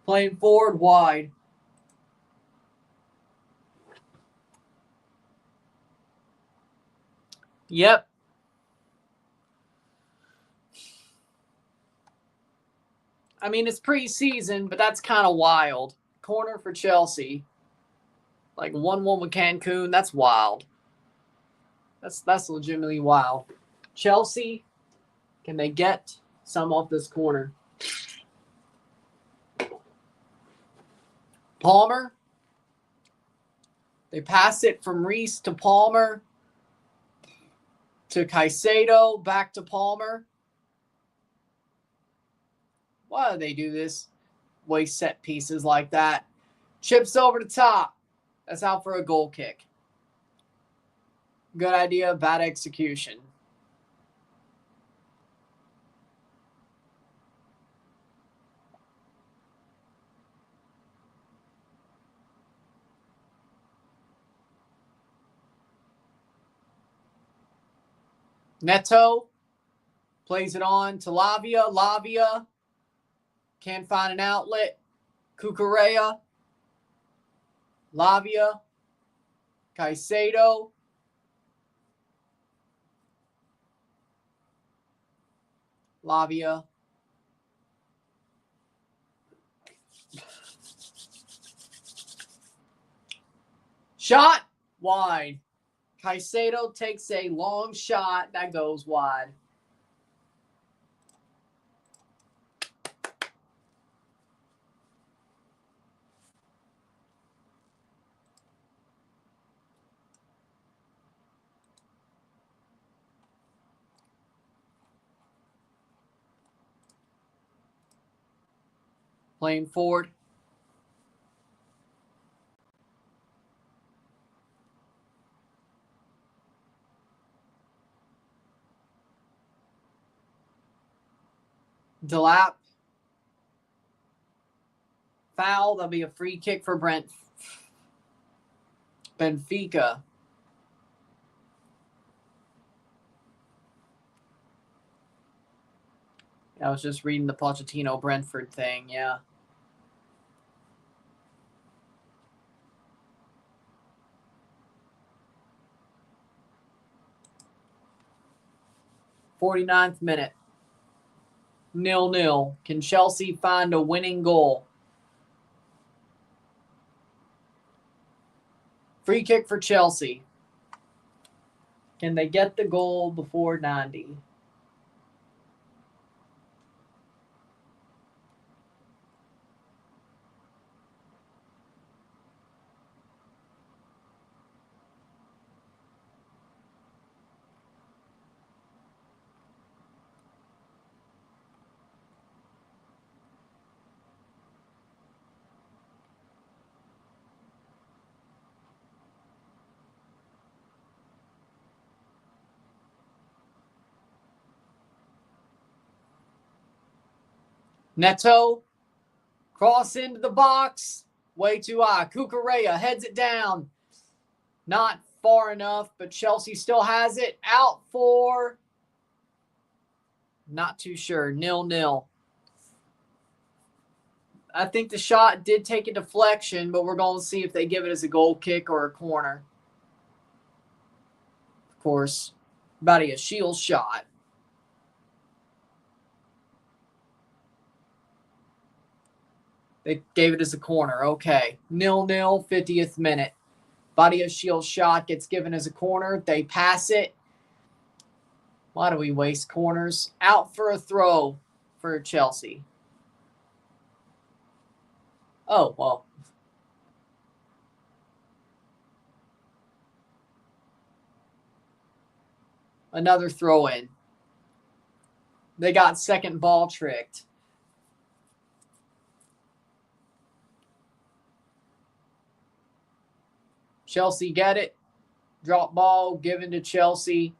S1: Playing forward wide. Yep. I mean, it's preseason, but that's kind of wild. Corner for Chelsea. Like 1-1 with Cancun. That's wild. That's legitimately wild. Chelsea, can they get some off this corner? Palmer. They pass it from Reese to Palmer. To Caicedo. Back to Palmer. Why do they do this? Waste set pieces like that. Chips over the top. That's out for a goal kick. Good idea, bad execution. Neto plays it on to Lavia. Lavia can't find an outlet. Cucurella. Lavia. Caicedo. Lavia. Shot wide. Caicedo takes a long shot that goes wide. Playing forward. Delap. Foul. That'll be a free kick for Benfica. I was just reading the Pochettino Brentford thing, yeah. 49th minute. 0-0. Can Chelsea find a winning goal? Free kick for Chelsea. Can they get the goal before 90? Neto, cross into the box, way too high. Cucurella heads it down. Not far enough, but Chelsea still has it. Out for, not too sure, 0-0. I think the shot did take a deflection, but we're going to see if they give it as a goal kick or a corner. Of course, about a shield shot. They gave it as a corner. Okay. 0-0, 50th minute. Badia shield shot gets given as a corner. They pass it. Why do we waste corners? Out for a throw for Chelsea. Oh, well. Another throw in. They got second ball tricked. Chelsea get it. Drop ball given to Chelsea.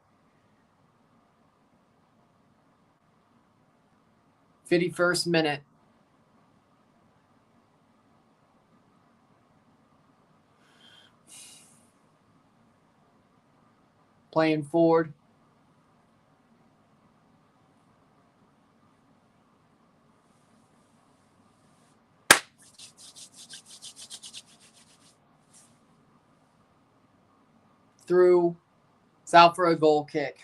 S1: 51st minute. Playing forward. Through. It's out for a goal kick.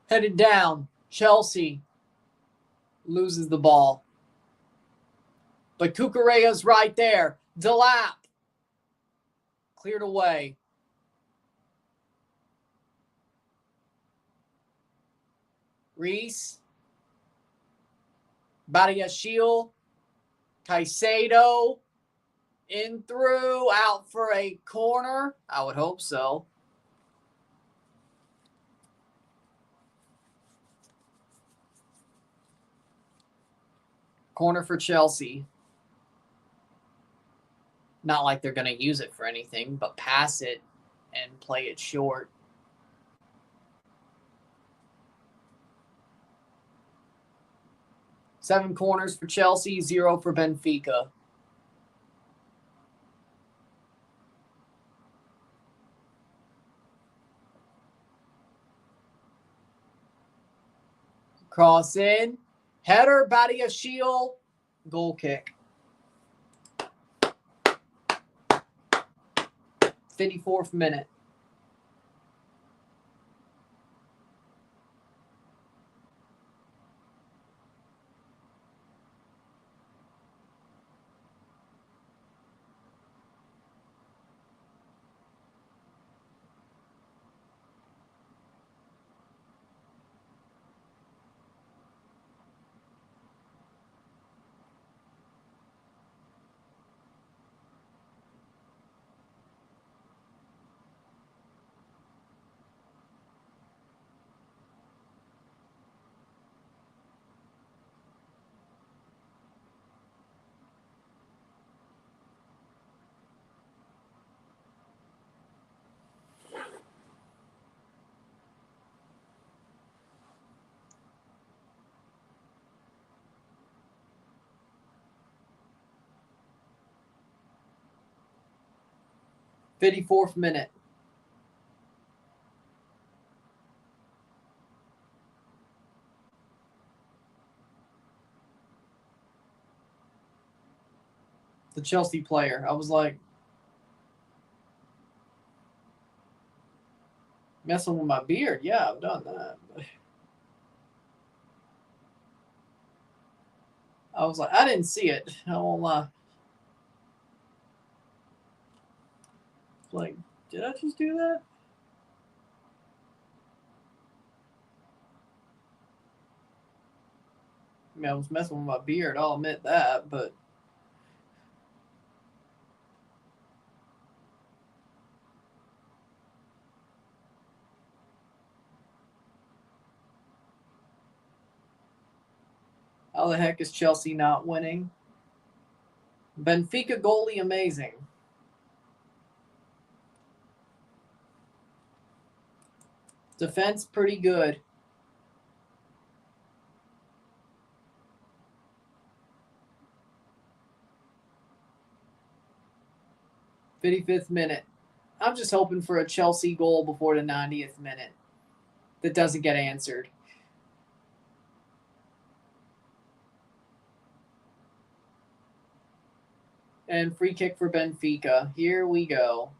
S1: Headed down. Chelsea loses the ball. But Cucurella's right there. Delap. Cleared away. Reese. Badiashile. Caicedo. In through. Out for a corner. I would hope so. Corner for Chelsea. Not like they're going to use it for anything, but pass it and play it short. Seven corners for Chelsea, 0 for Benfica. Cross in. Header, Badiashile. Goal kick. 54th minute. 54th minute. The Chelsea player. I was like, messing with my beard. Yeah, I've done that. I was like, I didn't see it. I won't lie. Like, did I just do that? I mean, I was messing with my beard. I'll admit that, but how the heck is Chelsea not winning? Benfica goalie amazing. Defense pretty good. '55th minute. I'm just hoping for a Chelsea goal before the 90th minute that doesn't get answered. And free kick for Benfica. Here we go.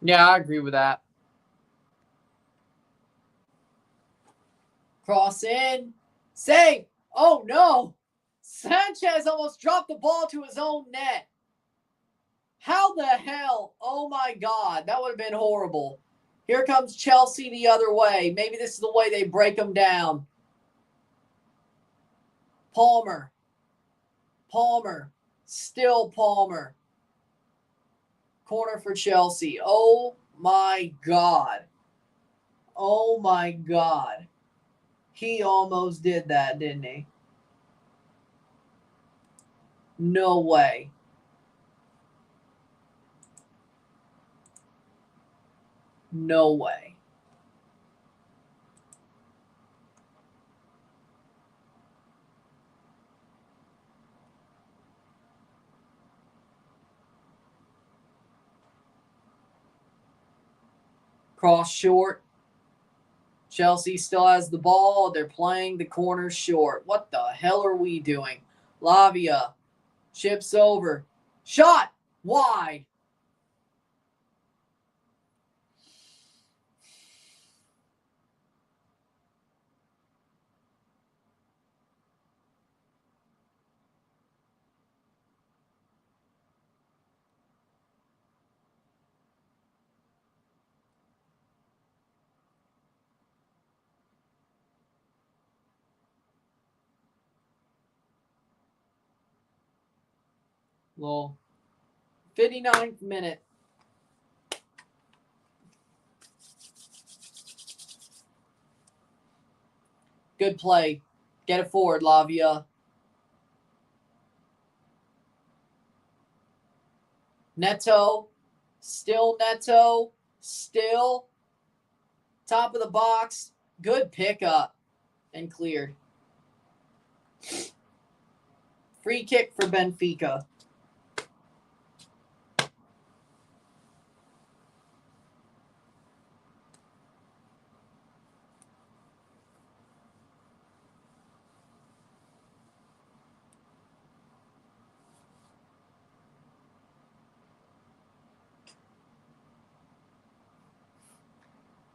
S1: Yeah, I agree with that. Cross in. Save. Oh, no. Sanchez almost dropped the ball to his own net. How the hell? Oh, my God. That would have been horrible. Here comes Chelsea the other way. Maybe this is the way they break them down. Palmer. Still Palmer. Corner for Chelsea. Oh, my God. Oh, my God. He almost did that, didn't he? No way. No way. Cross short. Chelsea still has the ball. They're playing the corner short. What the hell are we doing? Lavia chips over. Shot wide. Well, 59th minute. Good play. Get it forward, Lavia. Neto. Still Neto. Still. Top of the box. Good pickup. And cleared. Free kick for Benfica.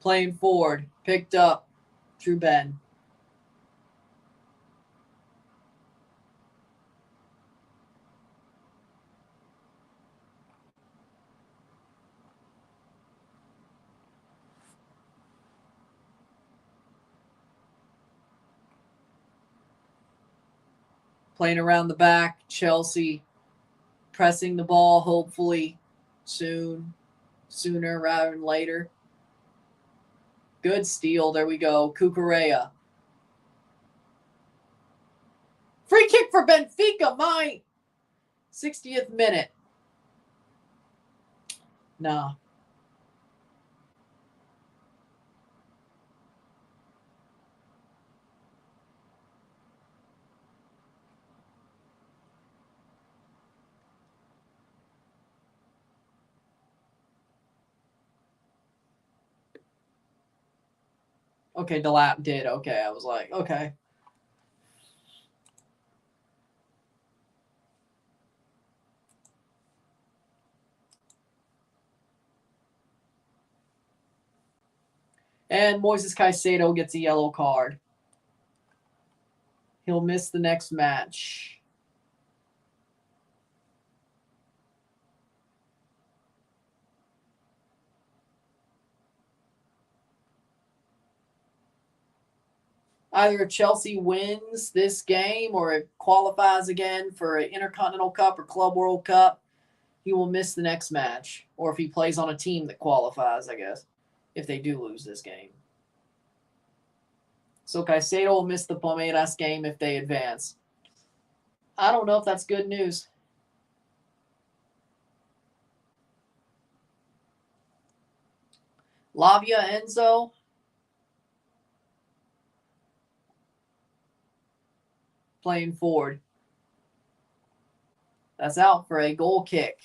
S1: Playing forward. Picked up. True Ben. Playing around the back. Chelsea pressing the ball, hopefully sooner rather than later. Good steal. There we go. Cucurella. Free kick for Benfica. My 60th minute. Nah. Okay, Delap did. Okay, I was like, okay. And Moises Caicedo gets a yellow card. He'll miss the next match. Either Chelsea wins this game or it qualifies again for an Intercontinental Cup or Club World Cup, he will miss the next match. Or if he plays on a team that qualifies, I guess, if they do lose this game. So Caicedo will miss the Palmeiras game if they advance. I don't know if that's good news. Lavia Enzo. Playing forward. That's out for a goal kick.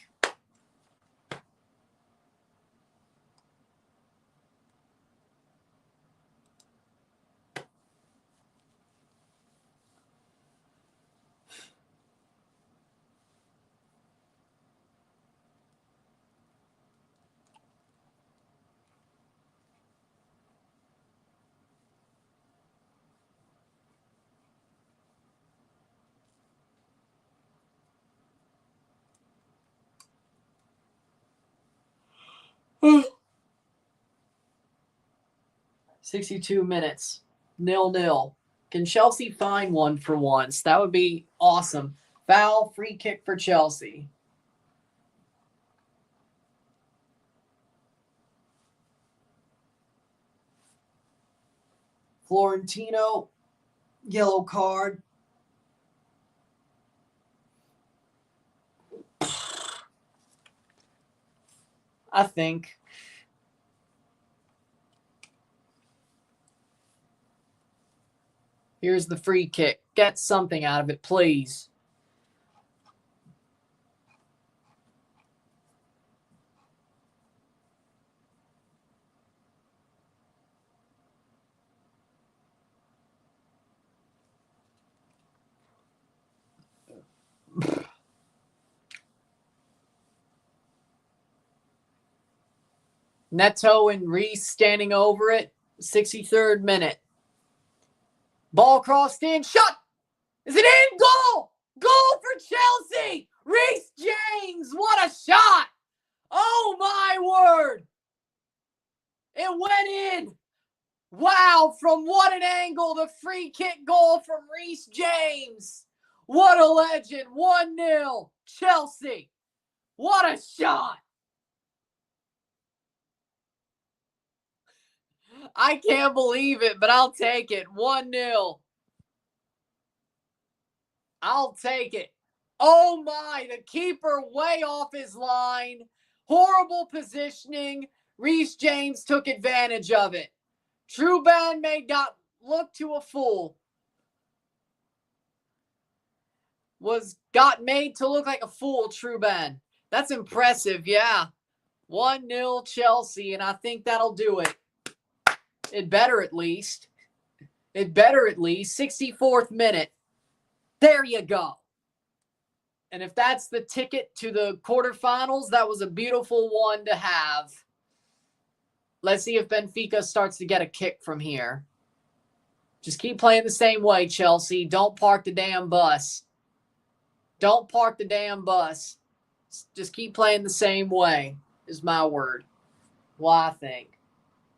S1: Hmm. 62 minutes. 0-0. Can Chelsea find one for once? That would be awesome. Foul, free kick for Chelsea. Florentino, yellow card. I think. Here's the free kick. Get something out of it, please. Neto and Reese standing over it. 63rd minute. Ball crossed in. Shot. Is it in? Goal! Goal for Chelsea! Reece James! What a shot! Oh my word! It went in! Wow, from what an angle, the free kick goal from Reece James. What a legend. 1-0. Chelsea. What a shot. I can't believe it, but I'll take it. 1-0. I'll take it. Oh my, the keeper way off his line. Horrible positioning. Reece James took advantage of it. Truban got look to a fool. Got made to look like a fool, Truban. That's impressive, yeah. 1-0 Chelsea, and I think that'll do it. It better at least. 64th minute. There you go. And if that's the ticket to the quarterfinals, that was a beautiful one to have. Let's see if Benfica starts to get a kick from here. Just keep playing the same way, Chelsea. Don't park the damn bus. Don't park the damn bus. Just keep playing the same way, is my word. Well, I think.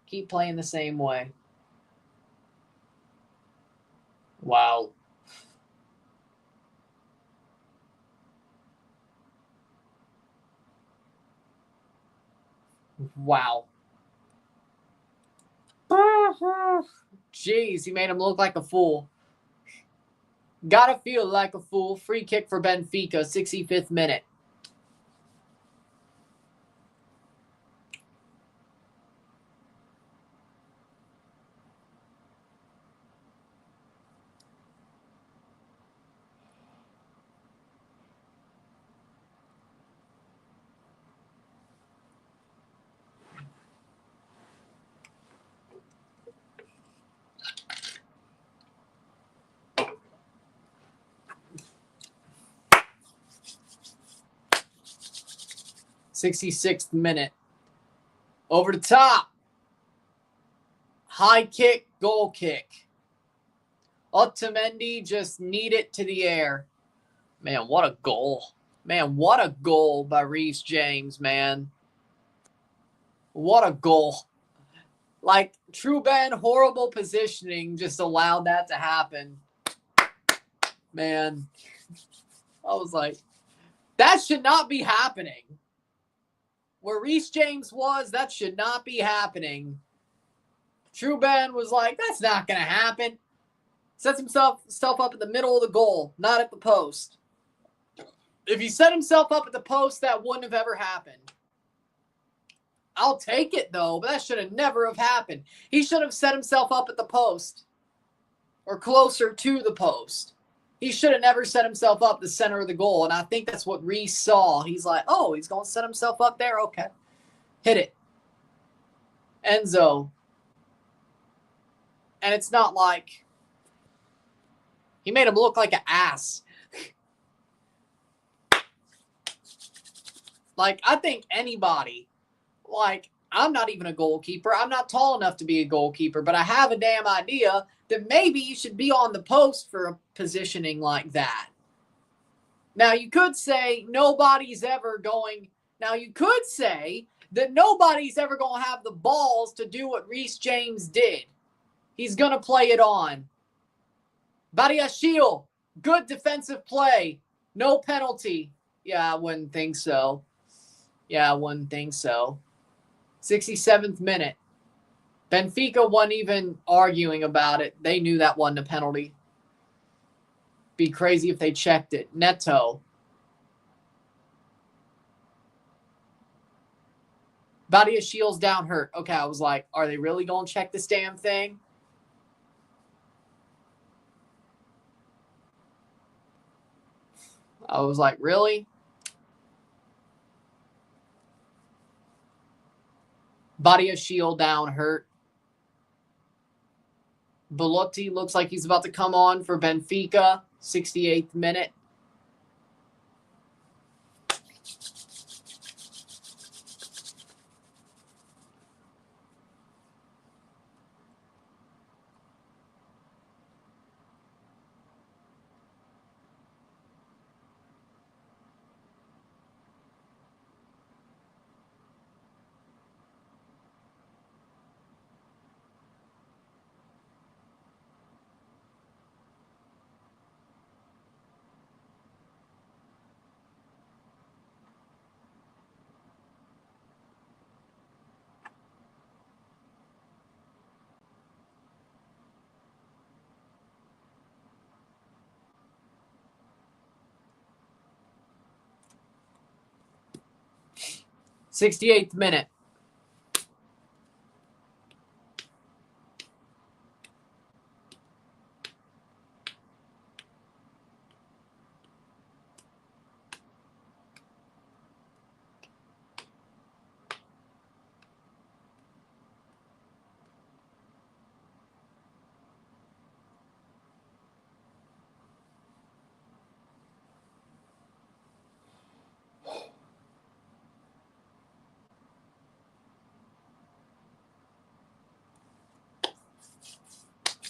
S1: Keep playing the same way. Wow. Wow. Jeez, he made him look like a fool. Gotta feel like a fool. Free kick for Benfica, 65th minute. '66th minute. Over the top. High kick, goal kick. Otamendi just kneed it to the air. Man, what a goal. Man, what a goal by Reece James, man. What a goal. Like, Truban, horrible positioning just allowed that to happen. Man, I was like, that should not be happening. Where Reece James was, that should not be happening. Truban was like, that's not going to happen. Sets himself up in the middle of the goal, not at the post. If he set himself up at the post, that wouldn't have ever happened. I'll take it, though, but that should have never have happened. He should have set himself up at the post or closer to the post. He should have never set himself up the center of the goal, and I think that's what Reece saw. He's like, oh, he's going to set himself up there? Okay. Hit it. Enzo. And it's not like he made him look like an ass. Like, I think anybody, like, I'm not even a goalkeeper. I'm not tall enough to be a goalkeeper, but I have a damn idea that maybe you should be on the post for a positioning like that. Now, you could say nobody's ever going. Now, you could say that nobody's ever going to have the balls to do what Reece James did. He's going to play it on. Badiashile, good defensive play. No penalty. Yeah, I wouldn't think so. 67th minute. Benfica wasn't even arguing about it. They knew that wasn't a penalty. Be crazy if they checked it. Neto. Badiashile's down hurt. Okay, I was like, are they really going to check this damn thing? I was like, really? Badiashile down hurt. Belotti looks like he's about to come on for Benfica. 68th minute. '68th minute.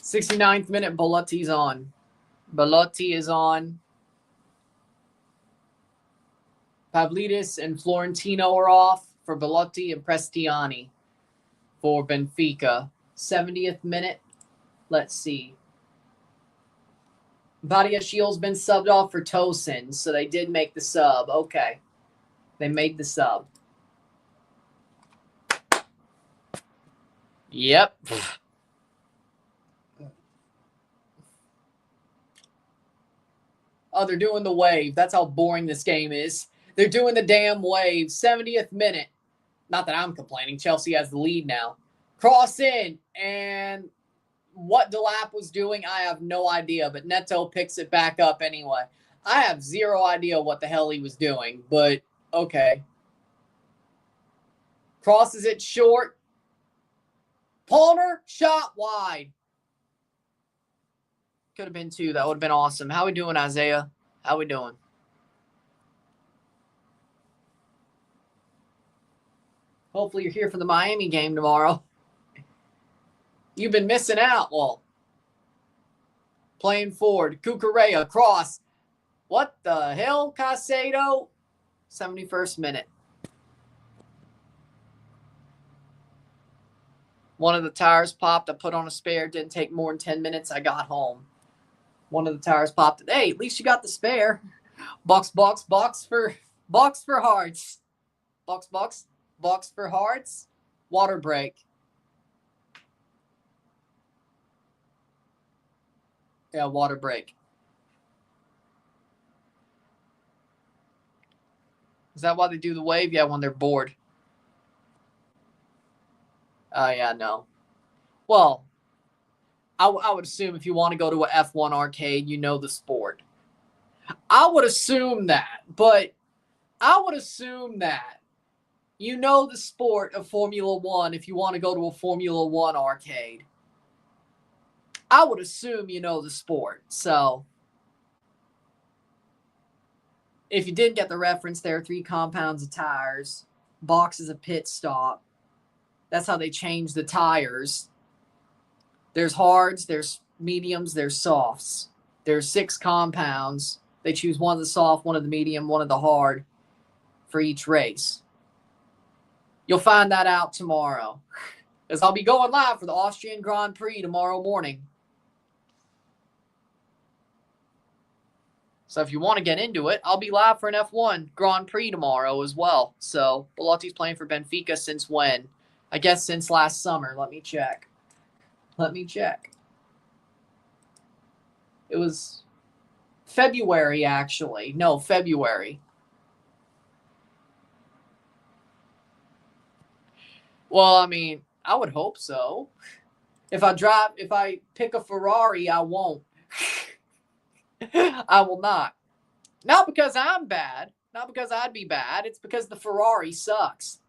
S1: 69th minute, Belotti's on. Belotti is on. Pavlidis and Florentino are off for Belotti and Prestiani for Benfica. 70th minute. Let's see. Badiashil's been subbed off for Tosin, so they did make the sub. Okay. They made the sub. Yep. Oh, they're doing the wave. That's how boring this game is. They're doing the damn wave. 70th minute. Not that I'm complaining. Chelsea has the lead now. Cross in. And what Delap was doing, I have no idea. But Neto picks it back up anyway. I have zero idea what the hell he was doing. But, okay. Crosses it short. Palmer, shot wide. Could have been 2. That would have been awesome. How we doing, Isaiah? How we doing? Hopefully you're here for the Miami game tomorrow. You've been missing out. Well, playing forward. Cucurella, cross. What the hell, Casado? 71st minute. One of the tires popped. I put on a spare. Didn't take more than 10 minutes. I got home. One of the tires popped. Hey, at least you got the spare. Box for hearts. Box for hearts. Water break. Yeah, water break. Is that why they do the wave? Yeah, when they're bored. Oh, yeah, no. Well, I would assume if you want to go to a F1 arcade, you know the sport. I would assume that, but I would assume that you know the sport of Formula One if you want to go to a Formula One arcade. I would assume you know the sport. So if you didn't get the reference, there are 3 compounds of tires. Box is a pit stop. That's how they change the tires. There's hards, there's mediums, there's softs. There's 6 compounds. They choose one of the soft, one of the medium, one of the hard for each race. You'll find that out tomorrow, as I'll be going live for the Austrian Grand Prix tomorrow morning. So if you want to get into it, I'll be live for an F1 Grand Prix tomorrow as well. So Belotti's playing for Benfica since when? I guess since last summer. Let me check. It was February, actually. No, February. Well, I mean, I would hope so. If I pick a Ferrari, I won't. I will not. Not because I'm bad. Not because I'd be bad. It's because the Ferrari sucks.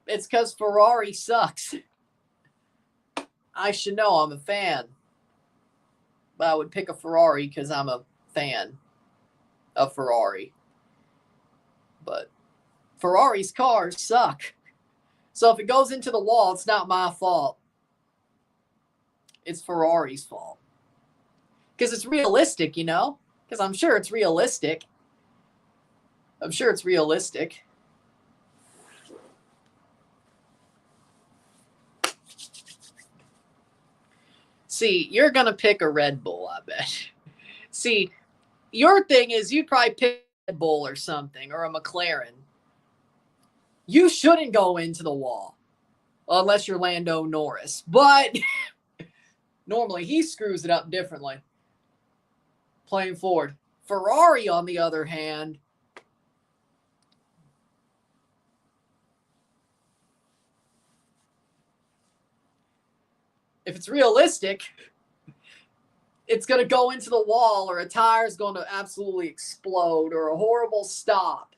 S1: It's because Ferrari sucks. I should know. I'm a fan. But I would pick a Ferrari because I'm a fan of Ferrari. But Ferrari's cars suck. So if it goes into the wall, it's not my fault. It's Ferrari's fault. Because it's realistic, you know? Because I'm sure it's realistic. See, you're going to pick a Red Bull, I bet. See, your thing is you'd probably pick a Red Bull or something, or a McLaren. You shouldn't go into the wall. Unless you're Lando Norris. But normally he screws it up differently. Playing forward. Ferrari, on the other hand, if it's realistic, it's going to go into the wall, or a tire's going to absolutely explode, or a horrible stop.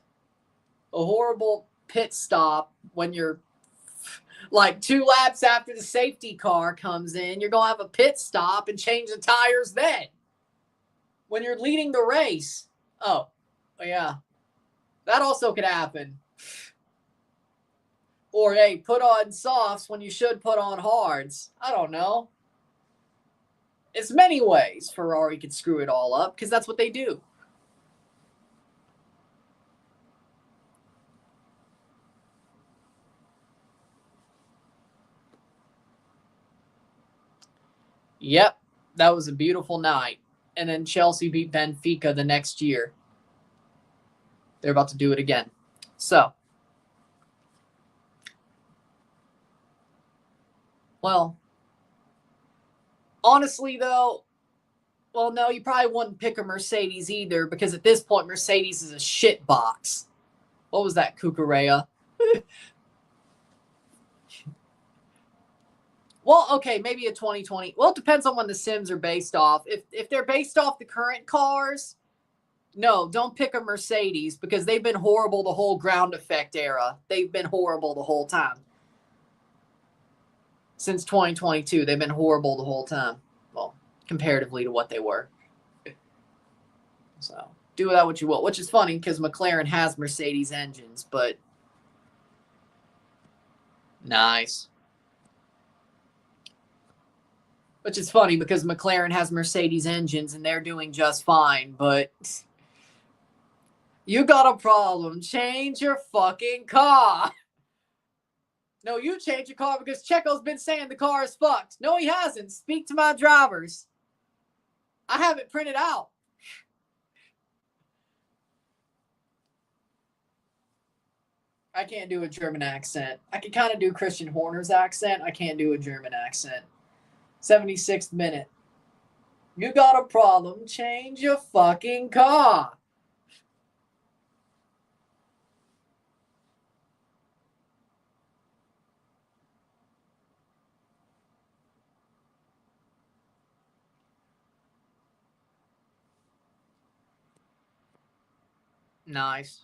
S1: A horrible pit stop when you're like 2 laps after the safety car comes in. You're going to have a pit stop and change the tires then. When you're leading the race. Oh, yeah. That also could happen. Or, hey, put on softs when you should put on hards. I don't know. It's many ways Ferrari could screw it all up because that's what they do. Yep, that was a beautiful night. And then Chelsea beat Benfica the next year. They're about to do it again. So, well, honestly, though, well, no, you probably wouldn't pick a Mercedes either because at this point, Mercedes is a shit box. What was that, Cucurella? Well, okay, maybe a 2020. Well, it depends on when the Sims are based off. If they're based off the current cars, no, don't pick a Mercedes because they've been horrible the whole ground effect era. They've been horrible the whole time. Since 2022, they've been horrible the whole time. Well, comparatively to what they were. So, do with that what you will. Which is funny because McLaren has Mercedes engines, but nice. Which is funny because McLaren has Mercedes engines and they're doing just fine, but you got a problem. Change your fucking car. No, you change your car because Checo's been saying the car is fucked. No, he hasn't. Speak to my drivers. I have it printed out. I can't do a German accent. I can kind of do Christian Horner's accent. I can't do a German accent. 76th minute. You got a problem. Change your fucking car. Nice.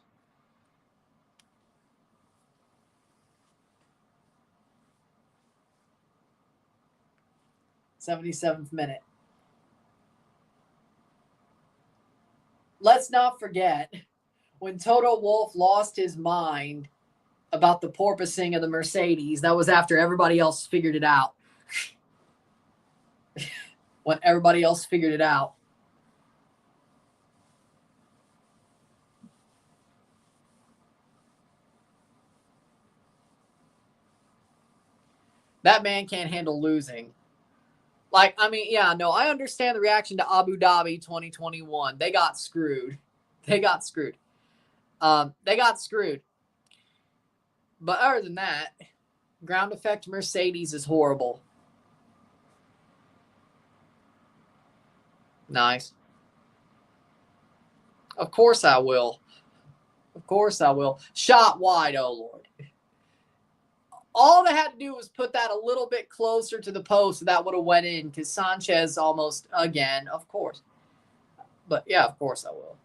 S1: '77th minute. Let's not forget when Toto Wolff lost his mind about the porpoising of the Mercedes. That was after everybody else figured it out. When everybody else figured it out. That man can't handle losing. Like, I mean, yeah, no, I understand the reaction to Abu Dhabi 2021. They got screwed. They got screwed. They got screwed. But other than that, ground effect Mercedes is horrible. Nice. Of course I will. Of course I will. Shot wide, oh Lord. All they had to do was put that a little bit closer to the post, and that would have went in because Sanchez almost again, of course. But yeah, of course I will.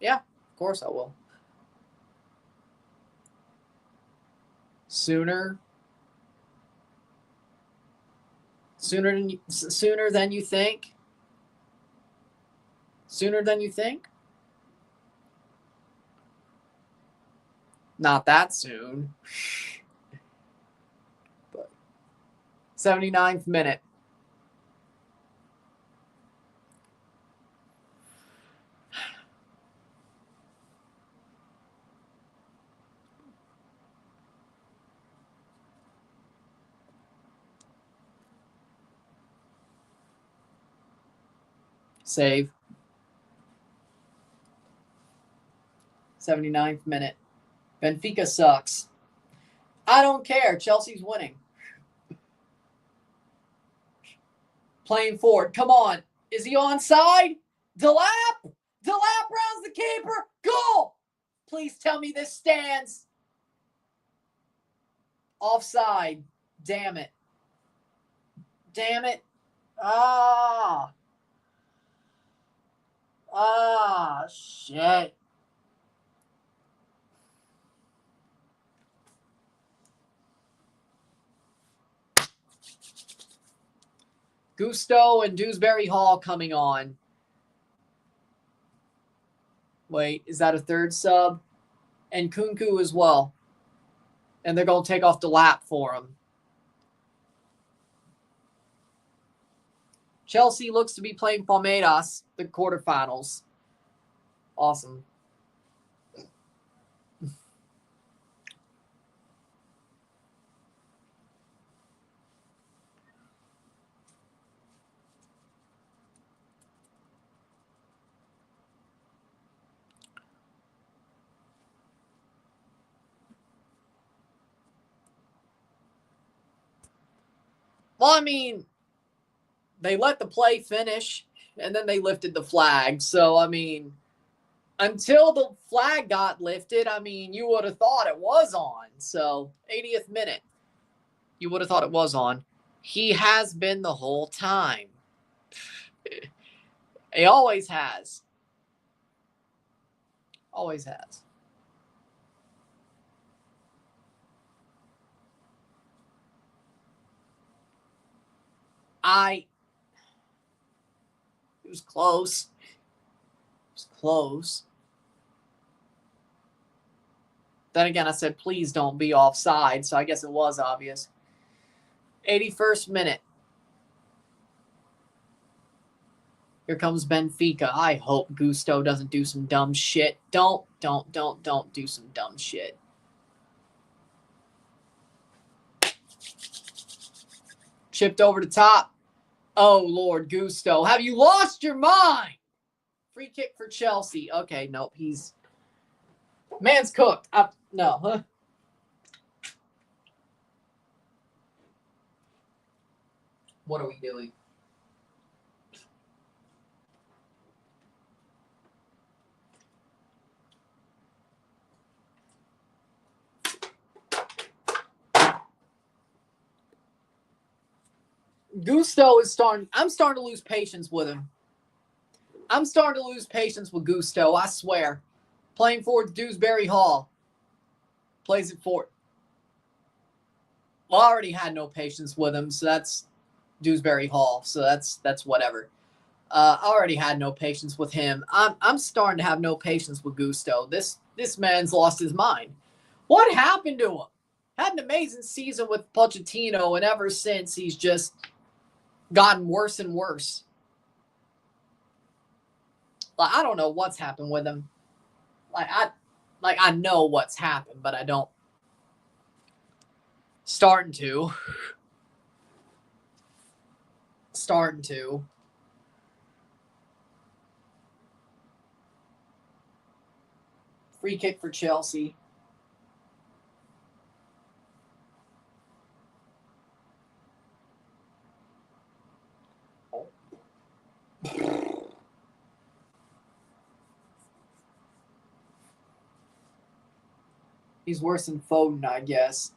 S1: Yeah, of course I will. Sooner than you think. Sooner than you think. Not that soon. But 79th minute. Save. 79th minute. Benfica sucks. I don't care. Chelsea's winning. Playing forward. Come on. Is he onside? Delap? Delap rounds the keeper. Goal! Please tell me this stands. Offside. Damn it. Damn it. Ah. Ah, shit. Gusto and Dewsbury Hall coming on. Wait, is that a third sub? And Kunku as well. And they're going to take off the lap for him. Chelsea looks to be playing Palmeiras, the quarterfinals. Awesome. Well, I mean, they let the play finish, and then they lifted the flag. So, I mean, until the flag got lifted, I mean, you would have thought it was on. So, 80th minute, you would have thought it was on. He has been the whole time. He always has. Always has. It was close. It was close. Then again, I said, please don't be offside, so I guess it was obvious. 81st minute. Here comes Benfica. I hope Gusto doesn't do some dumb shit. Don't do some dumb shit. Chipped over the top. Oh, Lord, Gusto. Have you lost your mind? Free kick for Chelsea. Okay, nope. Man's cooked. No. Huh? What are we doing? Gusto is starting. I'm starting to lose patience with him. I'm starting to lose patience with Gusto, I swear. Playing for Dewsbury Hall. Plays it for. Well, I already had no patience with him, so that's Dewsbury Hall. So that's whatever. I already had no patience with him. I'm starting to have no patience with Gusto. This man's lost his mind. What happened to him? Had an amazing season with Pochettino, and ever since he's just gotten worse and worse. Like, I don't know what's happened with him. I know what's happened, but I don't. Starting to. Free kick for Chelsea. He's worse than Foden, I guess.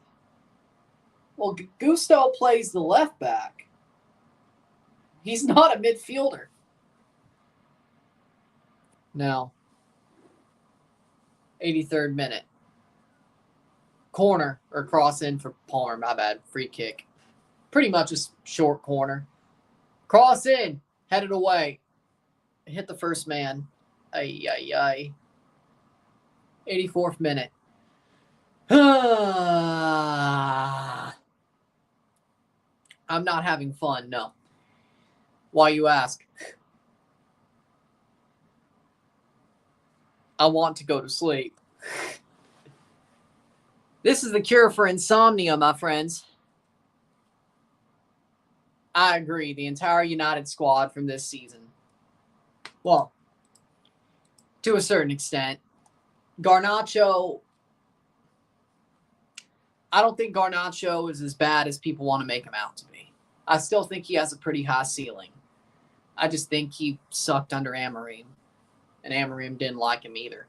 S1: Well, Gusto plays the left back. He's not a midfielder. No. 83rd minute. Corner or cross in for Palmer. My bad. Free kick. Pretty much a short corner. Cross in. Headed away. Hit the first man. Ay, ay, ay. 84th minute. I'm not having fun, no. Why you ask? I want to go to sleep. This is the cure for insomnia, my friends. I agree. The entire United squad from this season. Well, to a certain extent. Garnacho, I don't think Garnacho is as bad as people want to make him out to be. I still think he has a pretty high ceiling. I just think he sucked under Amorim. And Amorim didn't like him either.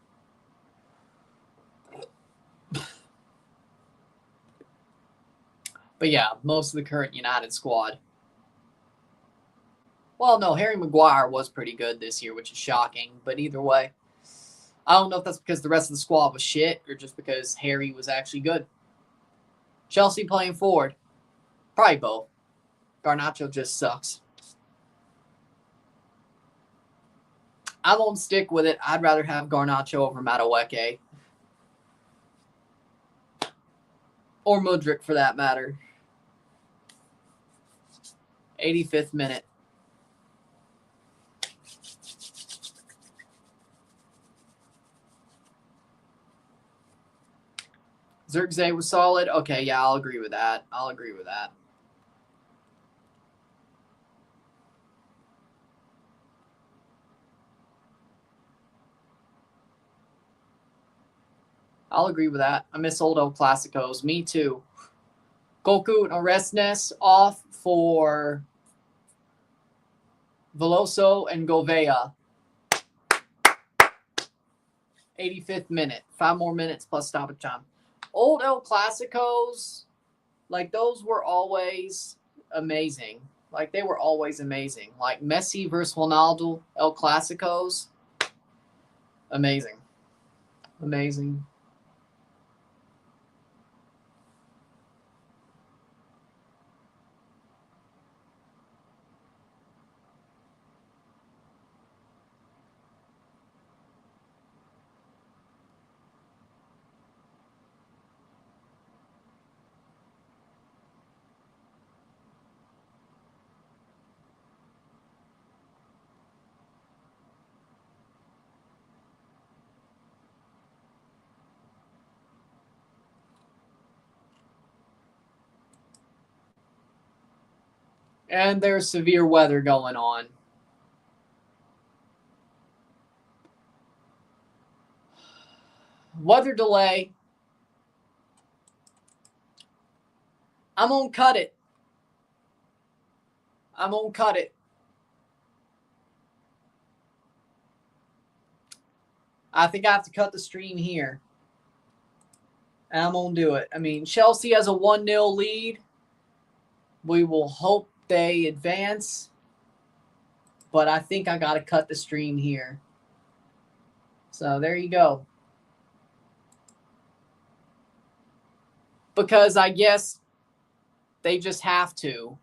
S1: But yeah, most of the current United squad. Well, no, Harry Maguire was pretty good this year, which is shocking. But either way, I don't know if that's because the rest of the squad was shit or just because Harry was actually good. Chelsea playing forward. Probably both. Garnacho just sucks. I won't stick with it. I'd rather have Garnacho over Madueke. Or Mudryk, for that matter. 85th minute. Zirkzee was solid. Okay, yeah, I'll agree with that. I'll agree with that. I'll agree with that. I miss old El Clasicos. Me too. Goku and Oresnes off for Veloso and Govea. 85th minute. 5 more minutes plus stoppage time. Old El Clasicos, like those were always amazing. Like they were always amazing. Like Messi versus Ronaldo, El Clasicos. Amazing. Amazing. And there's severe weather going on. Weather delay. I'm going to cut it. I'm going to cut it. I think I have to cut the stream here. And I'm going to do it. I mean, Chelsea has a 1-0 lead. We will hope they advance. But I think I got to cut the stream here. So there you go. Because I guess they just have to.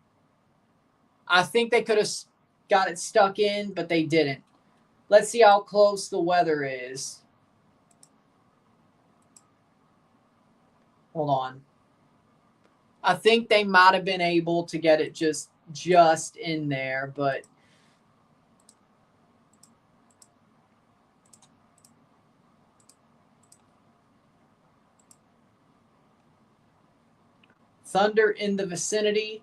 S1: I think they could have got it stuck in, but they didn't. Let's see how close the weather is. Hold on. I think they might have been able to get it just in there, but thunder in the vicinity.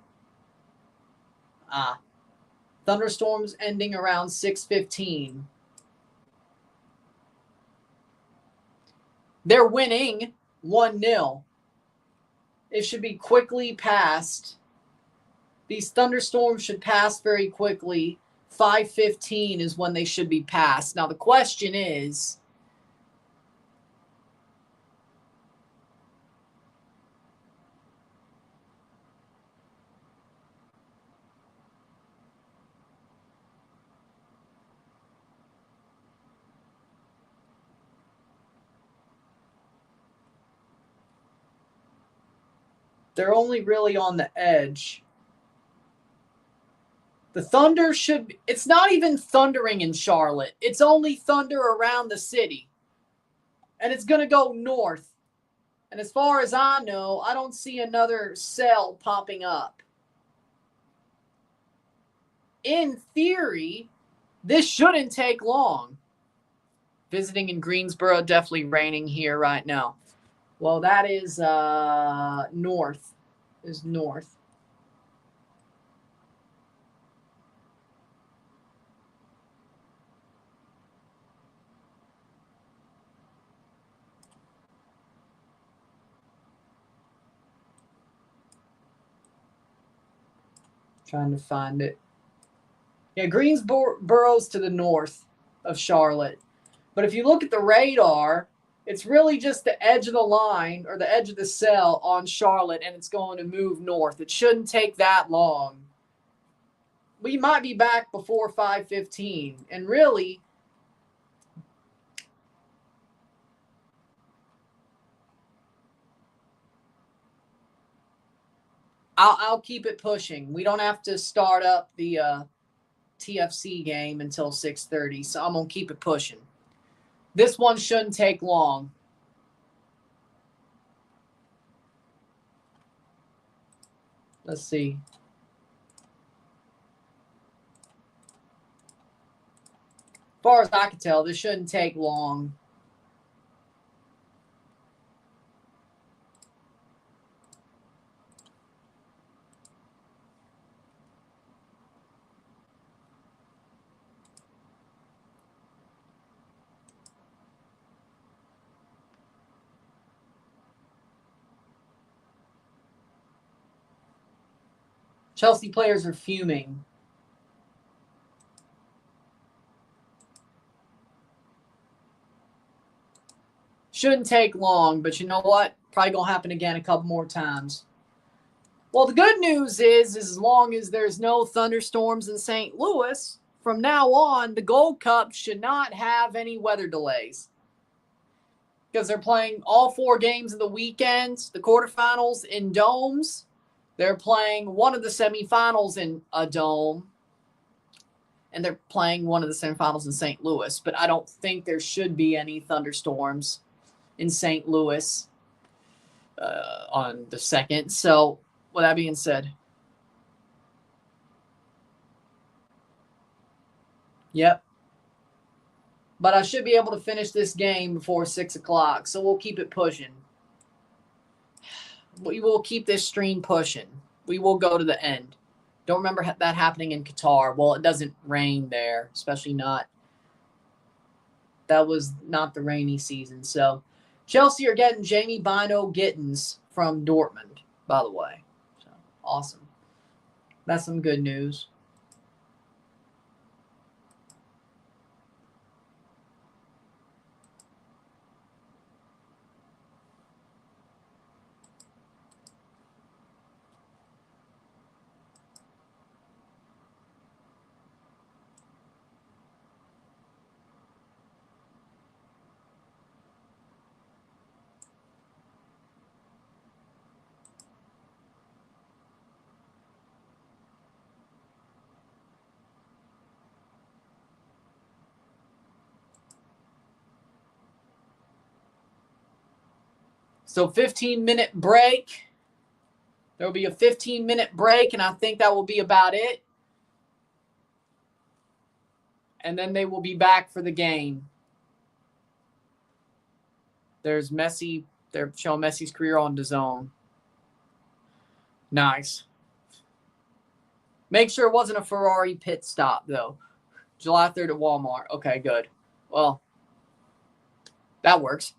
S1: Thunderstorms ending around 6:15. They're winning 1-0. It should be quickly passed. These thunderstorms should pass very quickly. 5:15 is when they should be passed. Now the question is, they're only really on the edge. The thunder should... It's not even thundering in Charlotte. It's only thunder around the city. And it's going to go north. And as far as I know, I don't see another cell popping up. In theory, this shouldn't take long. Visiting in Greensboro, definitely raining here right now. Well, that is north. Is north. Trying to find it. Yeah, Greensboro's to the north of Charlotte. But if you look at the radar, it's really just the edge of the line or the edge of the cell on Charlotte, and it's going to move north. It shouldn't take that long. We might be back before 5:15. And really, I'll keep it pushing. We don't have to start up the TFC game until 6:30, so I'm going to keep it pushing. This one shouldn't take long. Let's see. As far as I can tell, this shouldn't take long. Chelsea players are fuming. Shouldn't take long, but you know what? Probably going to happen again a couple more times. Well, the good news is as long as there's no thunderstorms in St. Louis, from now on, the Gold Cup should not have any weather delays. Because they're playing all 4 games of the weekend, the quarterfinals in domes. They're playing one of the semifinals in a dome. And they're playing one of the semifinals in St. Louis. But I don't think there should be any thunderstorms in St. Louis on the 2nd. So, with that being said, yep. But I should be able to finish this game before 6 o'clock. So we'll keep it pushing. We will keep this stream pushing. We will go to the end. Don't remember that happening in Qatar. Well, it doesn't rain there, especially not. That was not the rainy season. So Chelsea are getting Jamie Bino Gittins from Dortmund, by the way. So awesome. That's some good news. So 15-minute break. There will be a 15-minute break, and I think that will be about it. And then they will be back for the game. There's Messi. They're showing Messi's career on DAZN. Nice. Make sure it wasn't a Ferrari pit stop, though. July 3rd at Walmart. Okay, good. Well, that works.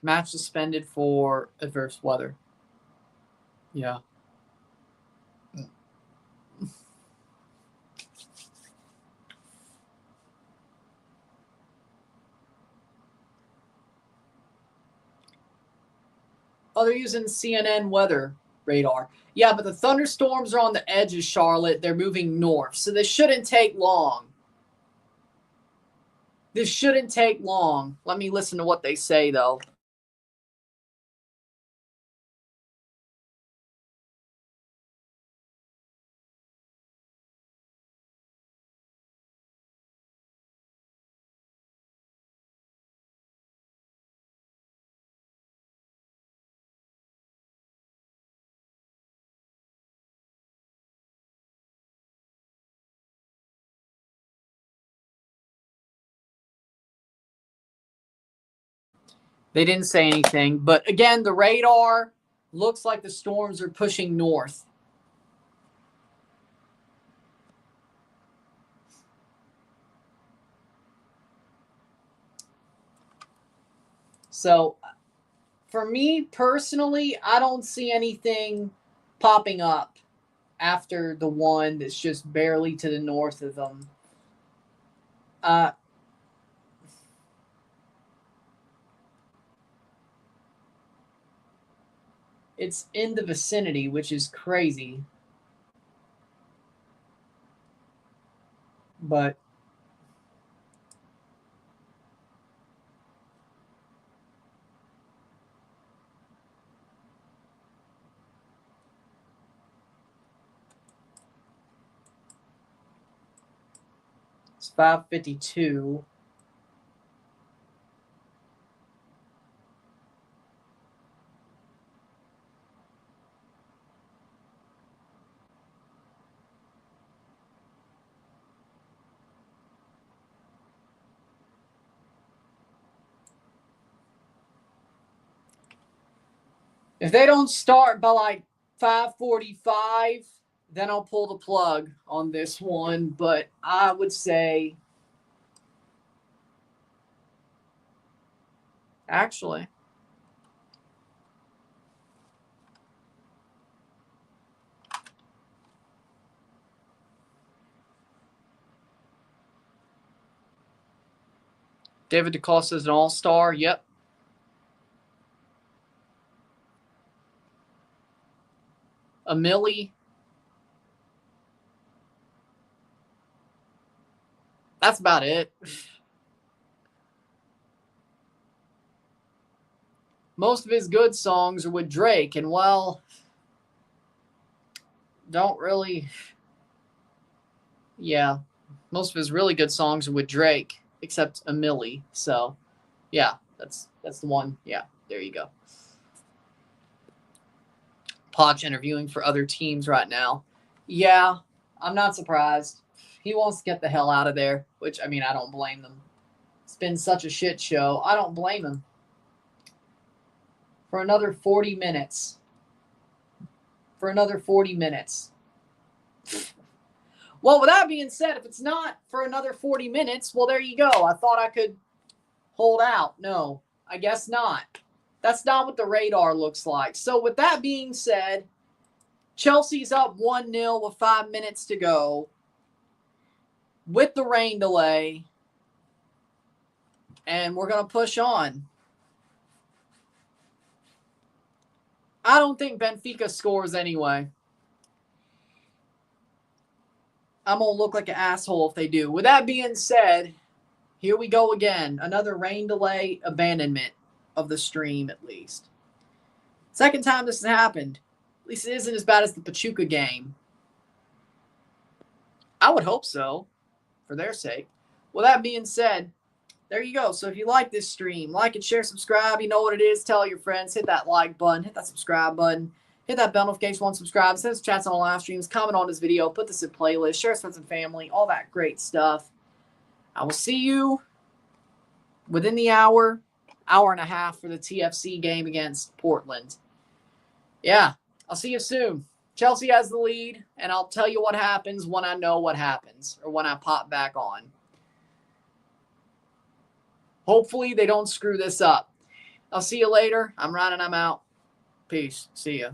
S1: Match suspended for adverse weather. Yeah. Oh, they're using CNN weather radar. Yeah, but the thunderstorms are on the edge of Charlotte. They're moving north, so this shouldn't take long. This shouldn't take long. Let me listen to what they say, though. They didn't say anything. But again, the radar looks like the storms are pushing north. So for me personally, I don't see anything popping up after the one that's just barely to the north of them. It's in the vicinity, which is crazy. But it's 5:52. If they don't start by like 5:45, then I'll pull the plug on this one. But I would say, actually, David DaCosta is an all-star. Yep. A Millie. That's about it. Most of his good songs are with Drake, and well, don't really. Yeah, most of his really good songs are with Drake, except a Millie. So, yeah, that's the one. Yeah, there you go. Poch interviewing for other teams right now. Yeah, I'm not surprised. He wants to get the hell out of there, which, I mean, I don't blame him. It's been such a shit show. I don't blame him. For another 40 minutes. For another 40 minutes. Well, with that being said, if it's not for another 40 minutes, well, there you go. I thought I could hold out. No, I guess not. That's not what the radar looks like. So with that being said, Chelsea's up 1-0 with 5 minutes to go with the rain delay. And we're going to push on. I don't think Benfica scores anyway. I'm going to look like an asshole if they do. With that being said, here we go again. Another rain delay abandonment of the stream, at least. Second time this has happened. At least it isn't as bad as the Pachuca game. I would hope so, for their sake. With that being said, there you go. So if you like this stream, like and share, subscribe. You know what it is. Tell your friends. Hit that like button. Hit that subscribe button. Hit that bell notification once subscribe. Send us chats on live streams. Comment on this video. Put this in playlist. Share with friends and family. All that great stuff. I will see you within the hour and a half for the TFC game against Portland. Yeah, I'll see you soon. Chelsea has the lead, and I'll tell you what happens when I know what happens or when I pop back on. Hopefully they don't screw this up. I'll see you later. I'm Ryan and I'm out. Peace. See ya.